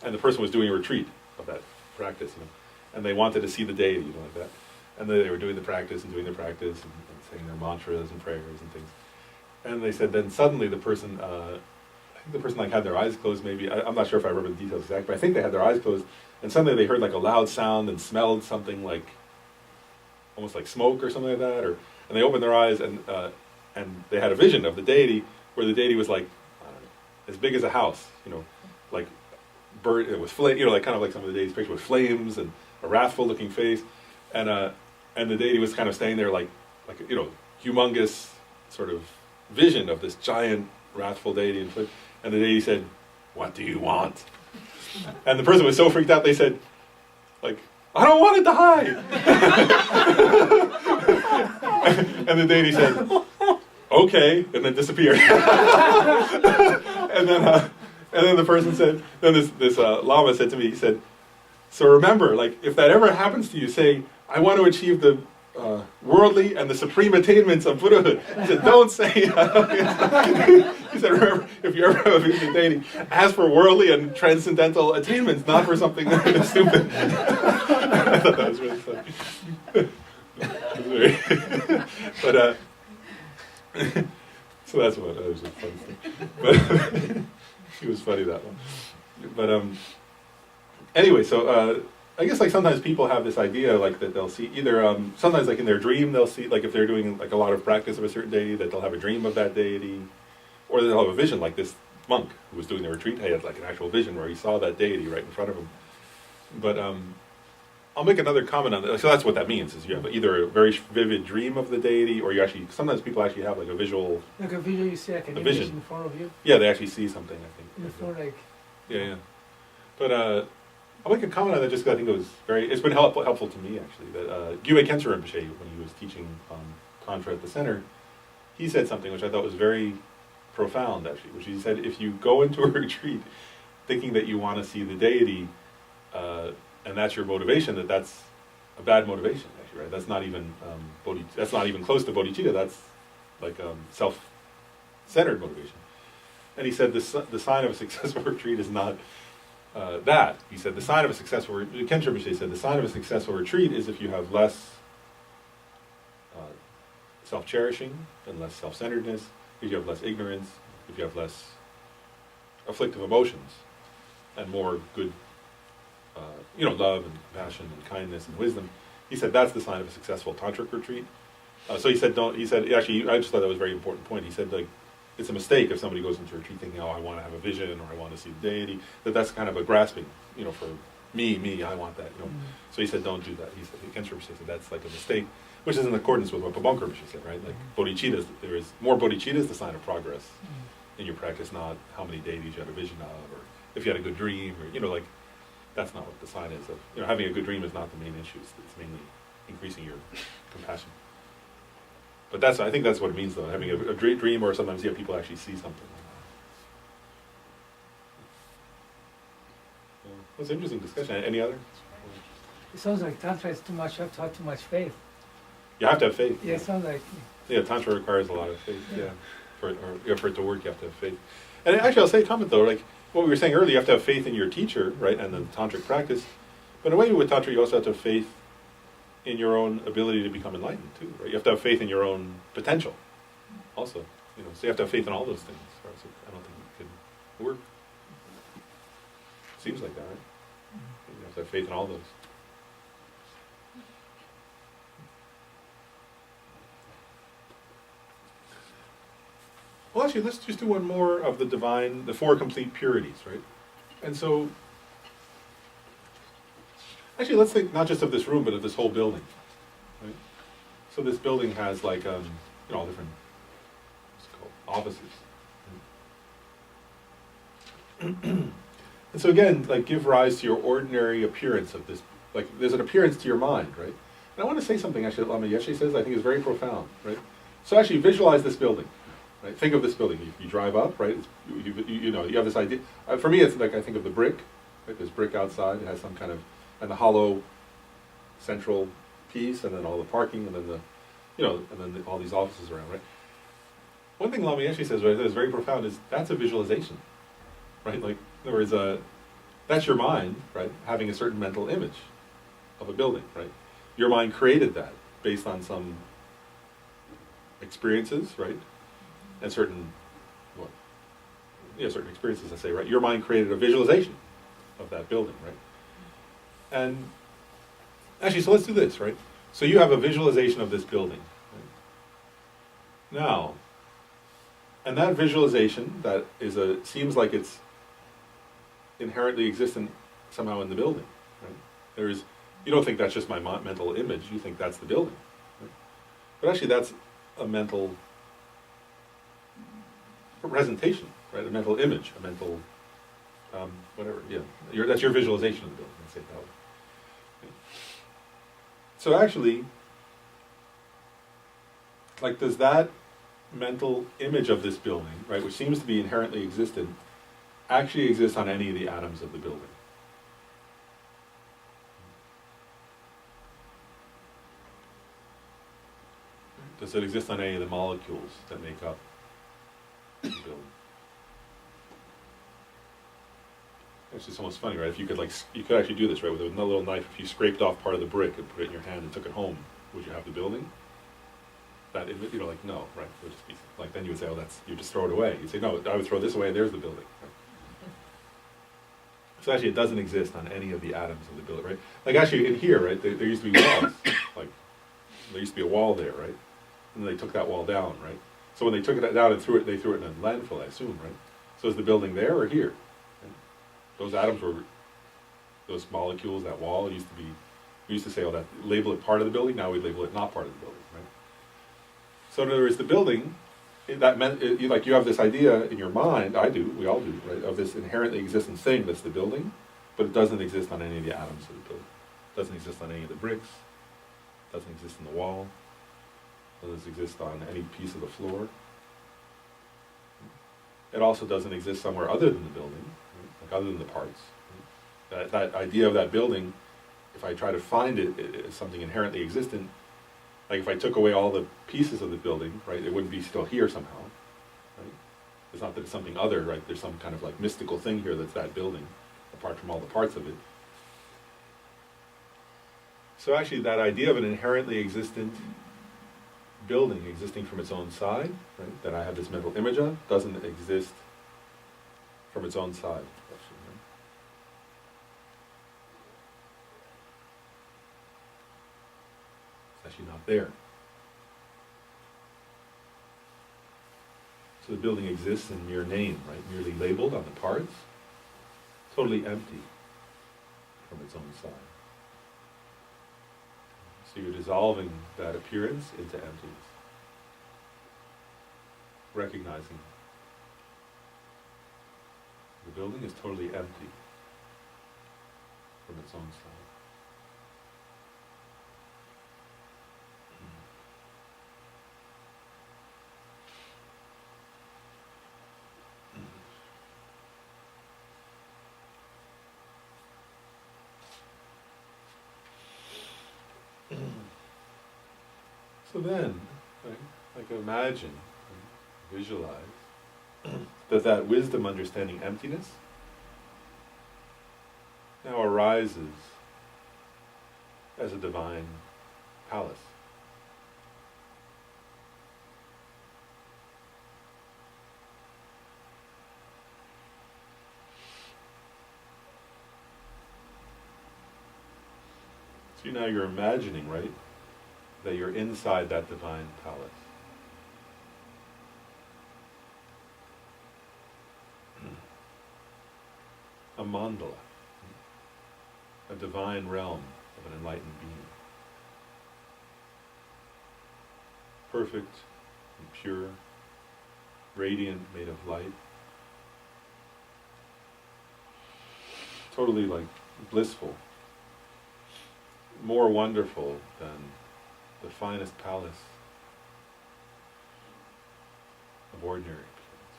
and the person was doing a retreat of that practice, you know, and they wanted to see the deity, you know, like that, and they were doing the practice and saying their mantras and prayers and things. And they said then suddenly the person, I think the person like had their eyes closed maybe, I'm not sure if I remember the details exactly, but I think they had their eyes closed, and suddenly they heard like a loud sound and smelled something like, almost like smoke or something like that, and they opened their eyes and they had a vision of the deity, where the deity was like, I don't know, as big as a house, you know, like it was flame, you know, like kind of like some of the deity's picture with flames and a wrathful looking face, and the deity was kind of staying there like you know, humongous sort of vision of this giant wrathful deity, and the deity said, "What do you want?" And the person was so freaked out they said, like, "I don't want it to hide." And the deity said, "Okay," and then disappeared. and then the person said, then this lama said to me, he said, "So remember, like, if that ever happens to you, say, I want to achieve the worldly and the supreme attainments of Buddhahood." He said, "Don't say," he said, "remember, if you ever have a vision of deity, ask for worldly and transcendental attainments, not for something stupid." I thought that was really funny. But, so that's what, that was a fun thing. But, he was funny, that one. But, anyway, so, I guess like sometimes people have this idea like that they'll see either sometimes like in their dream they'll see, like if they're doing like a lot of practice of a certain deity, that they'll have a dream of that deity, or they'll have a vision like this monk who was doing the retreat. He had like an actual vision where he saw that deity right in front of him, But I'll make another comment on that. So that's what that means, is you have either a very vivid dream of the deity, or you actually, sometimes people actually have like a visual, Like a visual, you see like an A image vision. in front of you. yeah, they actually see something, I think. In front, like Yeah, yeah. But I'll make a comment on that just because I think it was it's been helpful to me, actually, that Gyue Kensho Rinpoche, when he was teaching Tantra at the center, he said something which I thought was very profound, actually, which he said, if you go into a retreat thinking that you want to see the deity, and that's your motivation, that's a bad motivation, actually, right? That's not even that's not even close to bodhicitta. That's like self-centered motivation. And he said the sign of a successful retreat is not that. He said the sign of a successful Kensho Rinpoche said the sign of a successful retreat is if you have less self-cherishing and less self-centeredness, if you have less ignorance, if you have less afflictive emotions, and more good, love and compassion and kindness and wisdom. He said that's the sign of a successful tantric retreat. So he said, actually, I just thought that was a very important point. He said, like, it's a mistake if somebody goes into a retreat thinking, oh, I want to have a vision, or I want to see the deity, that's kind of a grasping, for me, I want that, So he said, don't do that. He said, Kensho Rinpoche said that's like a mistake, which is in accordance with what Pabonka Rinpoche said, right? Like, bodhicitta, there is more bodhicitta is the sign of progress in your practice, not how many deities you had a vision of, or if you had a good dream, or, like, that's not what the sign is of, having a good dream is not the main issue, it's mainly increasing your compassion. But I think that's what it means, though, having a dream, or sometimes you have people actually see something. Yeah. That's an interesting discussion. Any other? it sounds like Tantra is too much. You have to have too much faith. You have to have faith. Yeah, it sounds like Yeah, Tantra requires a lot of faith, yeah. For it to work, you have to have faith. And actually, I'll say a comment, though, like what we were saying earlier, you have to have faith in your teacher, right, and the tantric practice. But in a way, with Tantra, you also have to have faith in your own ability to become enlightened, too, right? You have to have faith in your own potential, also, So you have to have faith in all those things, or else I don't think it can work. Seems like that, right? You have to have faith in all those. Well, actually, let's just do one more of the four complete purities, right? And so, actually, let's think not just of this room, but of this whole building, right? So this building has like, all different, what's it called, offices. And so again, like, give rise to your ordinary appearance of this, like, there's an appearance to your mind, right? And I want to say something, actually, that Lama Yeshe says, I think is very profound, right? So actually, visualize this building. Right? Think of this building. You drive up, right? You have this idea. For me, it's like I think of the brick. Right? There's brick outside. It has some kind of, and the hollow central piece, and then all the parking, and then all these offices around, right? One thing Lama Yeshe says, right, that is very profound, is that's a visualization, right? Like, in other words, that's your mind, right, having a certain mental image of a building, right? Your mind created that based on some experiences, right? And certain experiences, I say, right? Your mind created a visualization of that building, right? And actually, so let's do this, right? So you have a visualization of this building. Right? Now, and that visualization that seems like it's inherently existent somehow in the building, right? You don't think that's just my mental image, you think that's the building. Right? But actually, that's a mental representation, right? A mental image, a mental, whatever, yeah. That's your visualization of the building, let's say it that way. Okay. So actually, like, does that mental image of this building, right, which seems to be inherently existent, actually exist on any of the atoms of the building? Does it exist on any of the molecules that make up the building? It's just almost funny, right? If you could actually do this, right, with a little knife. If you scraped off part of the brick and put it in your hand and took it home, would you have the building? No, right? It would just be like, then you would say, oh, you just throw it away. You'd say, no, I would throw this away. There's the building. Right? So actually, it doesn't exist on any of the atoms of the building, right? Like, actually, in here, right, there used to be walls. Like, there used to be a wall there, right? And they took that wall down, right? So when they took it down and they threw it in a landfill, I assume, right? So is the building there or here? Right? Those atoms were those molecules, that wall, used to be, we used to say, oh, that, label it part of the building, now we label it not part of the building, right? So in other words, the building, that meant, like you have this idea in your mind, I do, we all do, right, of this inherently existent thing that's the building, but it doesn't exist on any of the atoms of the building. It doesn't exist on any of the bricks, it doesn't exist in the wall, it doesn't exist on any piece of the floor. It also doesn't exist somewhere other than the building, right? Like other than the parts. Right? That idea of that building, if I try to find it as something inherently existent, like if I took away all the pieces of the building, right, it wouldn't be still here somehow, right? It's not that it's something other, right? There's some kind of like mystical thing here that's that building, apart from all the parts of it. So actually that idea of an inherently existent building existing from its own side, right, that I have this mental image of, doesn't exist from its own side. Actually, right? It's actually not there. So the building exists in mere name, right, merely labeled on the parts, totally empty from its own side. So you're dissolving that appearance into emptiness. Recognizing the building is totally empty from its own side. So then, right, like imagine, right, visualize that wisdom understanding emptiness now arises as a divine palace. So now you're imagining, right, that you're inside that divine palace. A mandala, a divine realm of an enlightened being. Perfect and pure, radiant, made of light. Totally like blissful. More wonderful than the finest palace of ordinary appearances.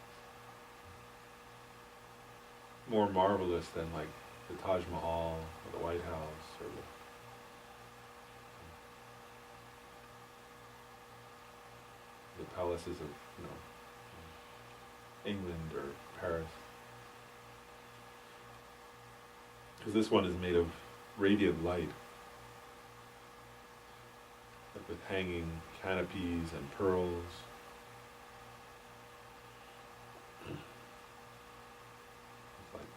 More marvelous than like the Taj Mahal or the White House or the palaces of, England or Paris. Because this one is made of radiant light, like with hanging canopies and pearls. With like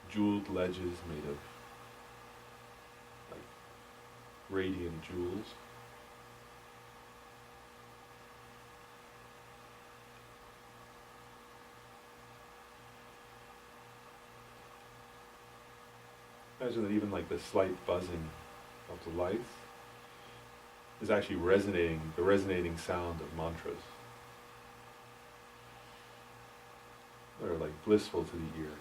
jeweled ledges made of like radiant jewels. Imagine that even like the slight buzzing of the lights is actually the resonating sound of mantras. That are like blissful to the ear.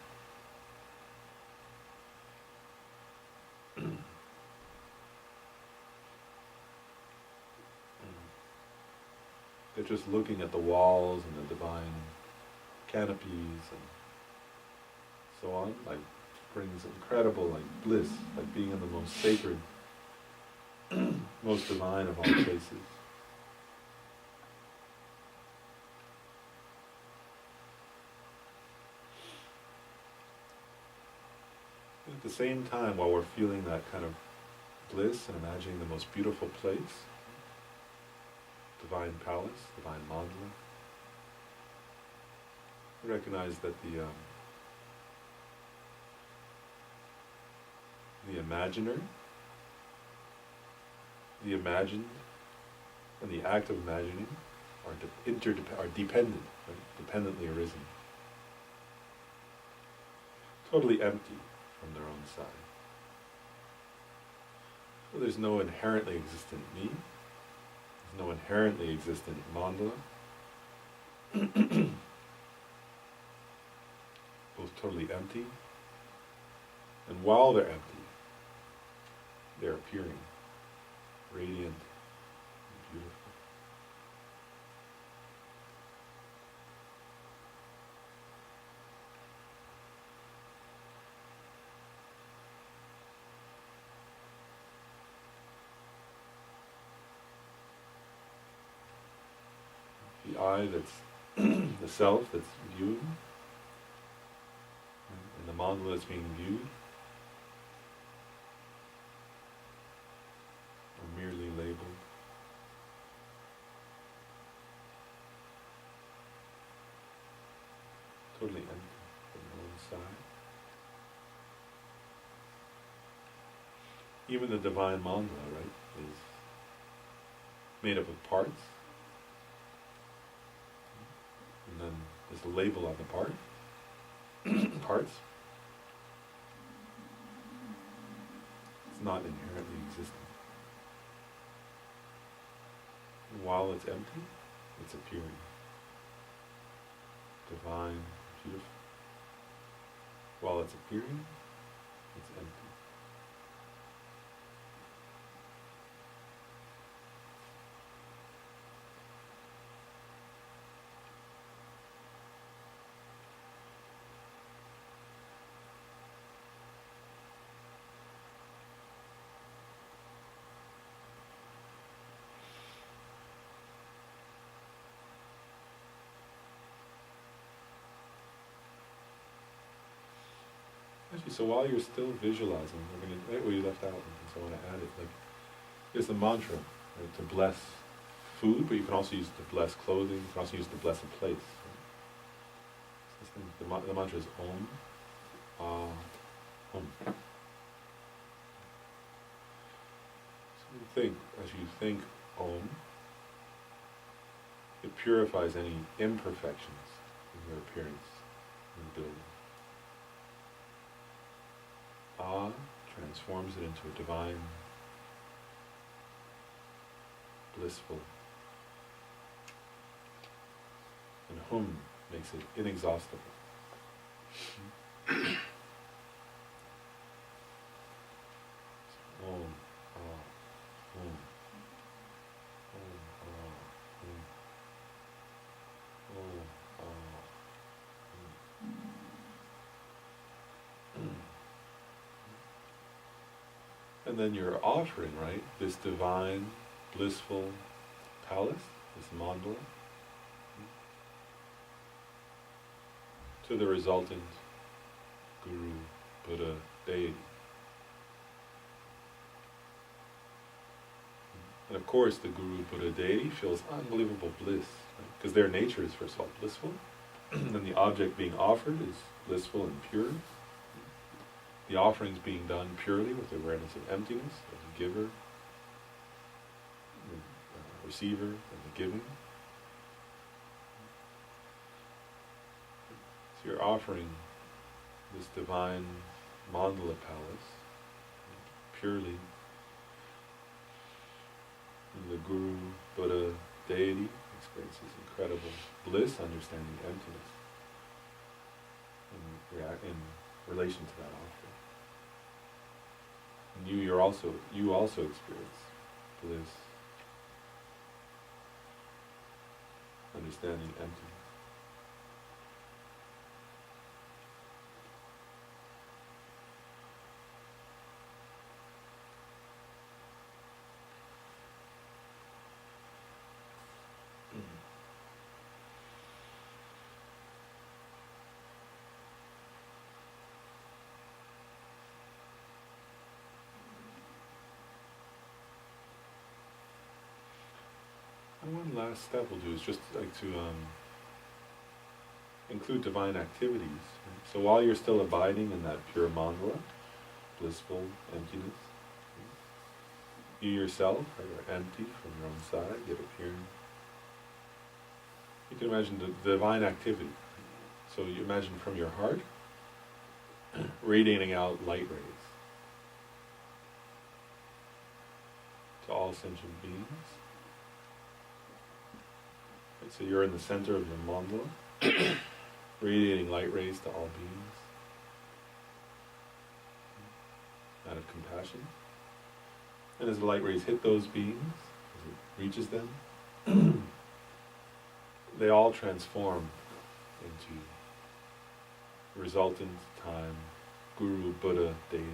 They're just looking at the walls and the divine canopies and so on, like brings incredible like bliss, like being in the most sacred, most divine of all places. At the same time, while we're feeling that kind of bliss and imagining the most beautiful place, divine palace, divine mandala, we recognize that the imaginer, the imagined, and the act of imagining are dependent, right? Dependently arisen. Totally empty. from their own side. So there's no inherently existent me, there's no inherently existent mandala, both totally empty, and while they're empty, they're appearing radiant and beautiful. The I that's the self that's viewed, and the mandala that's being viewed, are merely labeled. Totally empty from their own side. Even the divine mandala, right, is made up of parts. And then there's a label on the parts. It's not inherently existent. And while it's empty, it's appearing. Divine, beautiful. While it's appearing, it's empty. Actually, so while you're still visualizing, we're going to, right where you left out, so I want to add it, like, there's a mantra, right, to bless food, but you can also use it to bless clothing, you can also use it to bless a place. Right? So the mantra is Om, Ah, Om. So you think, as you think Om, it purifies any imperfections in your appearance in the building. Ah transforms it into a divine, blissful, and Hum makes it inexhaustible. Om, Ah, Hum. Om, Ah, Hum. Om, Ah, Hum. And then you're offering, right, this divine, blissful palace, this mandala, to the resultant Guru, Buddha, deity. And of course the Guru, Buddha, deity feels unbelievable bliss, because their nature is first of all blissful, and the object being offered is blissful and pure. The offerings being done purely with awareness of emptiness, of the giver, the receiver, and the giving. So you're offering this divine mandala palace purely, and the Guru, Buddha, deity experiences incredible bliss, understanding emptiness in relation to that offering. And you also experience bliss, understanding emptiness. And one last step we'll do is just like to include divine activities. Right? So while you're still abiding in that pure mandala, blissful emptiness, you yourself are empty from your own side, yet appearing. You can imagine the divine activity. So you imagine from your heart, radiating out light rays to all sentient beings. Right, so you're in the center of your mandala, radiating light rays to all beings out of compassion. And as the light rays hit those beings, as it reaches them, they all transform into resultant time, guru, Buddha, deities.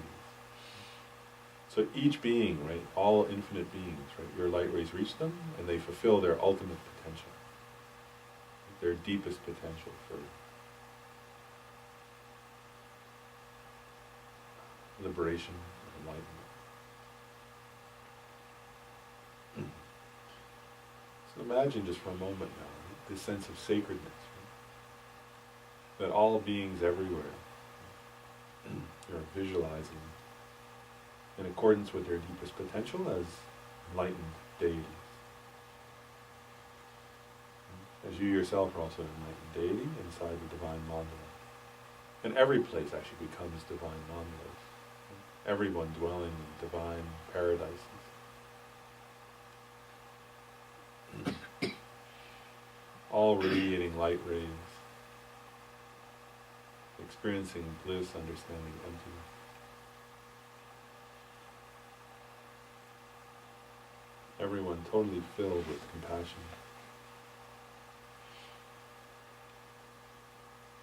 So each being, right, all infinite beings, right, your light rays reach them and they fulfill their ultimate potential, their deepest potential for liberation and enlightenment. So imagine just for a moment now, right, this sense of sacredness, right, that all beings everywhere are visualizing in accordance with their deepest potential as enlightened deities. As you yourself are also an enlightened deity inside the divine mandala. And every place actually becomes divine mandalas. Everyone dwelling in divine paradises. All radiating light rays, experiencing bliss, understanding emptiness. Everyone totally filled with compassion.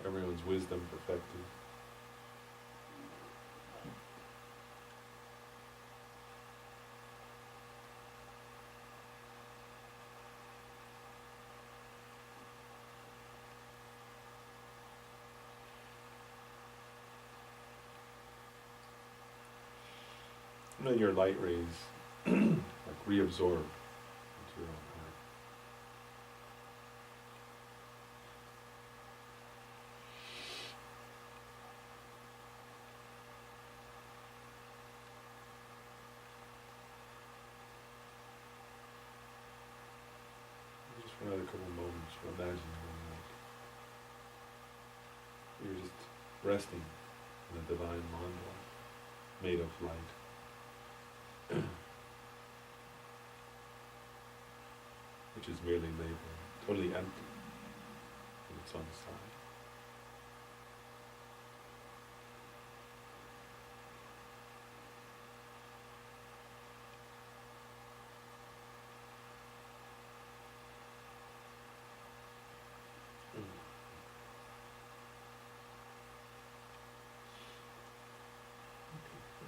Everyone's wisdom perfected. And then your light rays like reabsorb into your own heart. Just for another couple of moments, imagine you're just resting in the divine mandala made of light. Which is merely labeled, totally empty on its own side.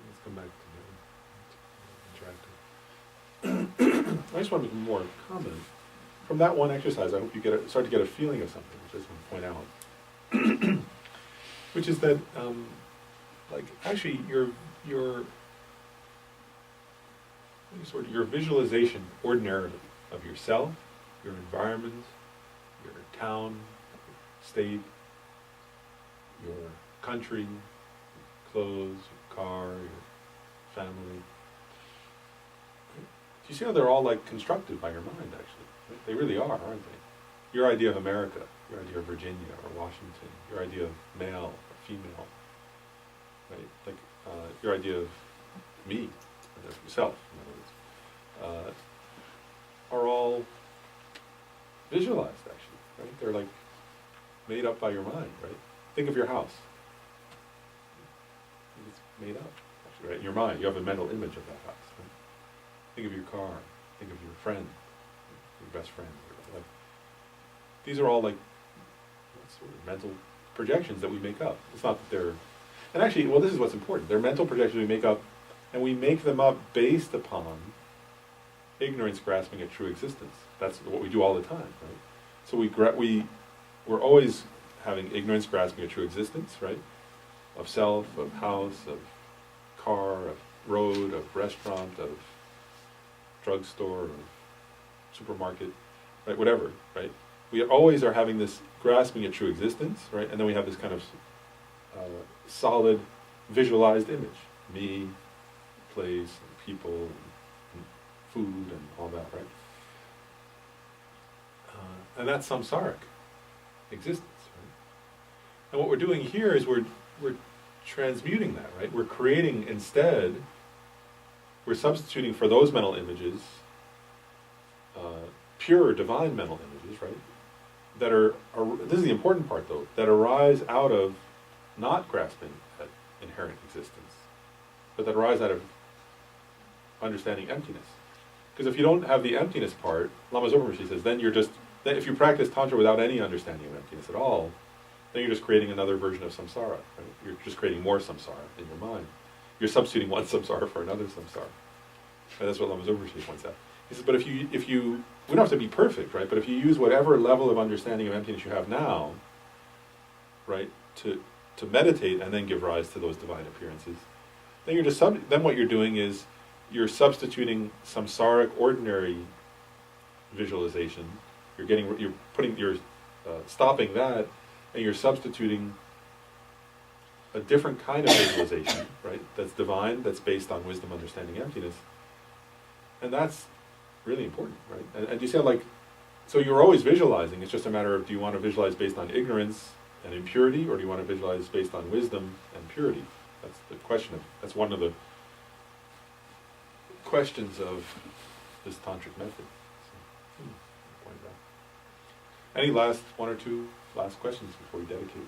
Let's come back to the interactive. I just want to be more comment. From that one exercise, I hope you start to get a feeling of something, which I just want to point out. Which is that, like, actually, your visualization ordinarily of yourself, your environment, your town, your state, your country, your clothes, your car, your family. Do you see how they're all like constructed by your mind, actually? They really are, aren't they? Your idea of America, your idea of Virginia or Washington, your idea of male or female, right? Like your idea of me, of yourself, in other words, are all visualized, actually, right? They're like made up by your mind, right? Think of your house. It's made up, actually, right? In your mind, you have a mental image of that house, right? Think of your car, think of your friend, your best friend. Like, these are all like sort of mental projections that we make up. It's not that they're, and actually, well, this is what's important. They're mental projections we make up, and we make them up based upon ignorance grasping at true existence. That's what we do all the time, right? So we're always having ignorance grasping at true existence, right? Of self, of house, of car, of road, of restaurant, of drugstore, of supermarket, right? Whatever, right? We always are having this grasping at true existence, right? And then we have this kind of solid, visualized image: me, place, and people, and food, and all that, right? And that's samsaric existence, right? And what we're doing here is we're transmuting that, right? We're creating instead, we're substituting for those mental images, pure divine mental images, right? That are, this is the important part though, that arise out of not grasping at inherent existence, but that arise out of understanding emptiness. Because if you don't have the emptiness part, Lama Zopa Rinpoche says, then if you practice Tantra without any understanding of emptiness at all, then you're just creating another version of samsara, right? You're just creating more samsara in your mind. You're substituting one samsara for another samsara. And that's what Lama Zopa Rinpoche points out. He says, but if you, we don't have to be perfect, right? But if you use whatever level of understanding of emptiness you have now, right, to meditate and then give rise to those divine appearances, then you're just then what you're doing is you're substituting samsaric ordinary visualization. You're stopping that, and you're substituting a different kind of visualization, right? That's divine, that's based on wisdom, understanding, emptiness, and that's really important, right? And you say so you're always visualizing. It's just a matter of, do you want to visualize based on ignorance and impurity, or do you want to visualize based on wisdom and purity? That's the question. That's one of the questions of this tantric method. So, point out. Any last one or two last questions before we dedicate?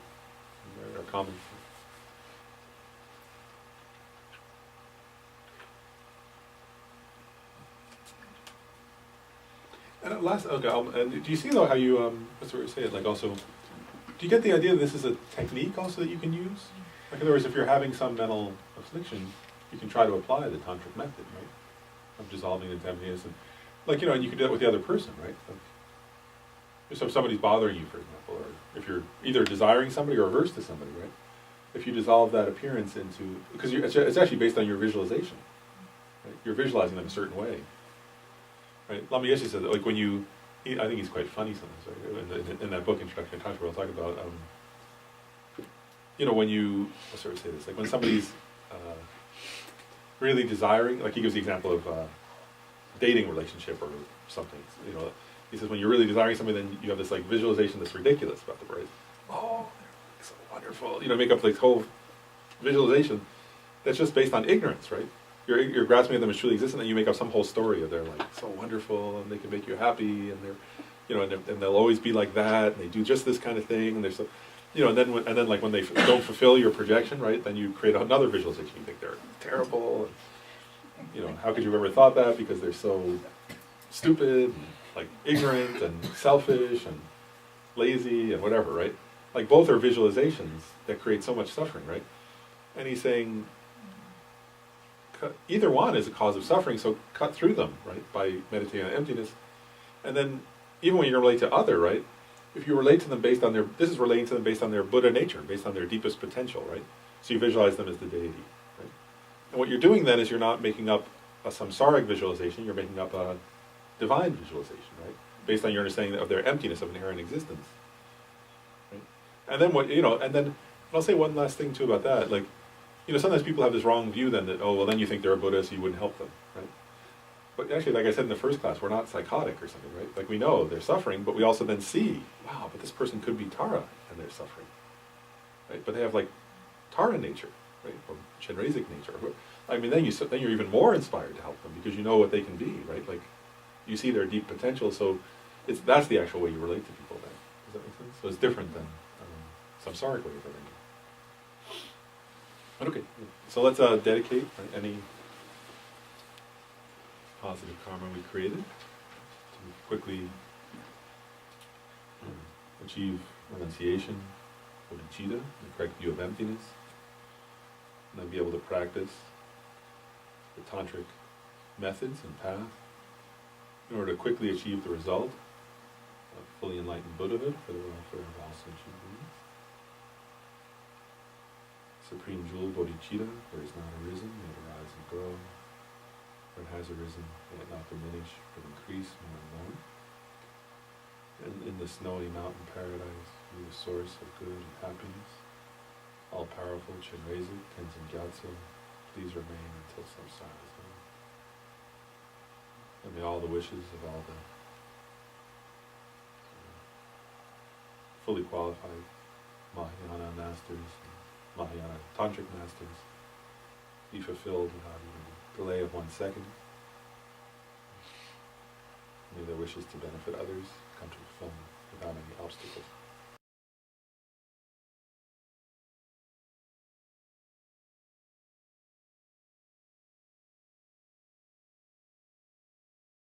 Or comments? And at last, okay. And do you see though how you what's the word to say it? Like also, do you get the idea that this is a technique also that you can use? Like in other words, if you're having some mental affliction, you can try to apply the tantric method, right? Of dissolving the emptiness, and and you can do that with the other person, right? Like, if somebody's bothering you, for example, or if you're either desiring somebody or averse to somebody, right? If you dissolve that appearance into, because it's actually based on your visualization, right? You're visualizing them a certain way, right? Lama Yeshe said that, like when I think he's quite funny sometimes, right? In that book, Introduction to Tantra, we'll talk about, when you, I'll sort of say this, like when somebody's really desiring, like he gives the example of dating relationship or something, he says when you're really desiring something, then you have this like visualization that's ridiculous about the bride. Oh, they're so wonderful. Make up this whole visualization that's just based on ignorance, right? You're grasping at them as truly existent, and you make up some whole story of they're like so wonderful and they can make you happy, and they're, and they'll always be like that, and they do just this kind of thing, and they're so, and then like when they don't fulfill your projection, right? Then you create another visualization. You think they're terrible, and how could you have ever thought that? Because they're so stupid, and, like ignorant and selfish and lazy and whatever, right? Like both are visualizations that create so much suffering, right? And he's saying either one is a cause of suffering, so cut through them, right? By meditating on emptiness. And then even when you relate to other, right? If you relate to them based on this is relating to them based on their Buddha nature, based on their deepest potential, right? So you visualize them as the deity, right? And what you're doing then is you're not making up a samsaric visualization, you're making up a divine visualization, right? Based on your understanding of their emptiness of inherent existence. Right? And then and then I'll say one last thing too about that, like, sometimes people have this wrong view then that, oh, well then you think they're a Buddha, so you wouldn't help them, right? But actually, like I said in the first class, we're not psychotic or something, right? Like we know they're suffering, but we also then see, wow, but this person could be Tara and they're suffering, right? But they have like Tara nature, right? Or Chenrezig nature. I mean, then you're even more inspired to help them because you know what they can be, right? Like you see their deep potential, so that's the actual way you relate to people then. Does that make sense? So it's different than samsaric way of relating. But okay, so let's dedicate any positive karma we created to quickly achieve renunciation, bodhicitta, the correct view of emptiness, and then be able to practice the tantric methods and path in order to quickly achieve the result of fully enlightened Buddhahood for the welfare of all sentient beings. Supreme jewel bodhicitta, there is not arisen, may it arise and grow. Where it has arisen, may it not diminish, but increase more and more. And in the snowy mountain paradise, be the source of good and happiness. All-powerful Chenrezig, Tenzin Gyatso, please remain until samsara is done. And may all the wishes of all the fully qualified Mahayana masters and Mahayana Tantric masters be fulfilled without even a delay of 1 second. May their wishes to benefit others come to fulfillment without any obstacles.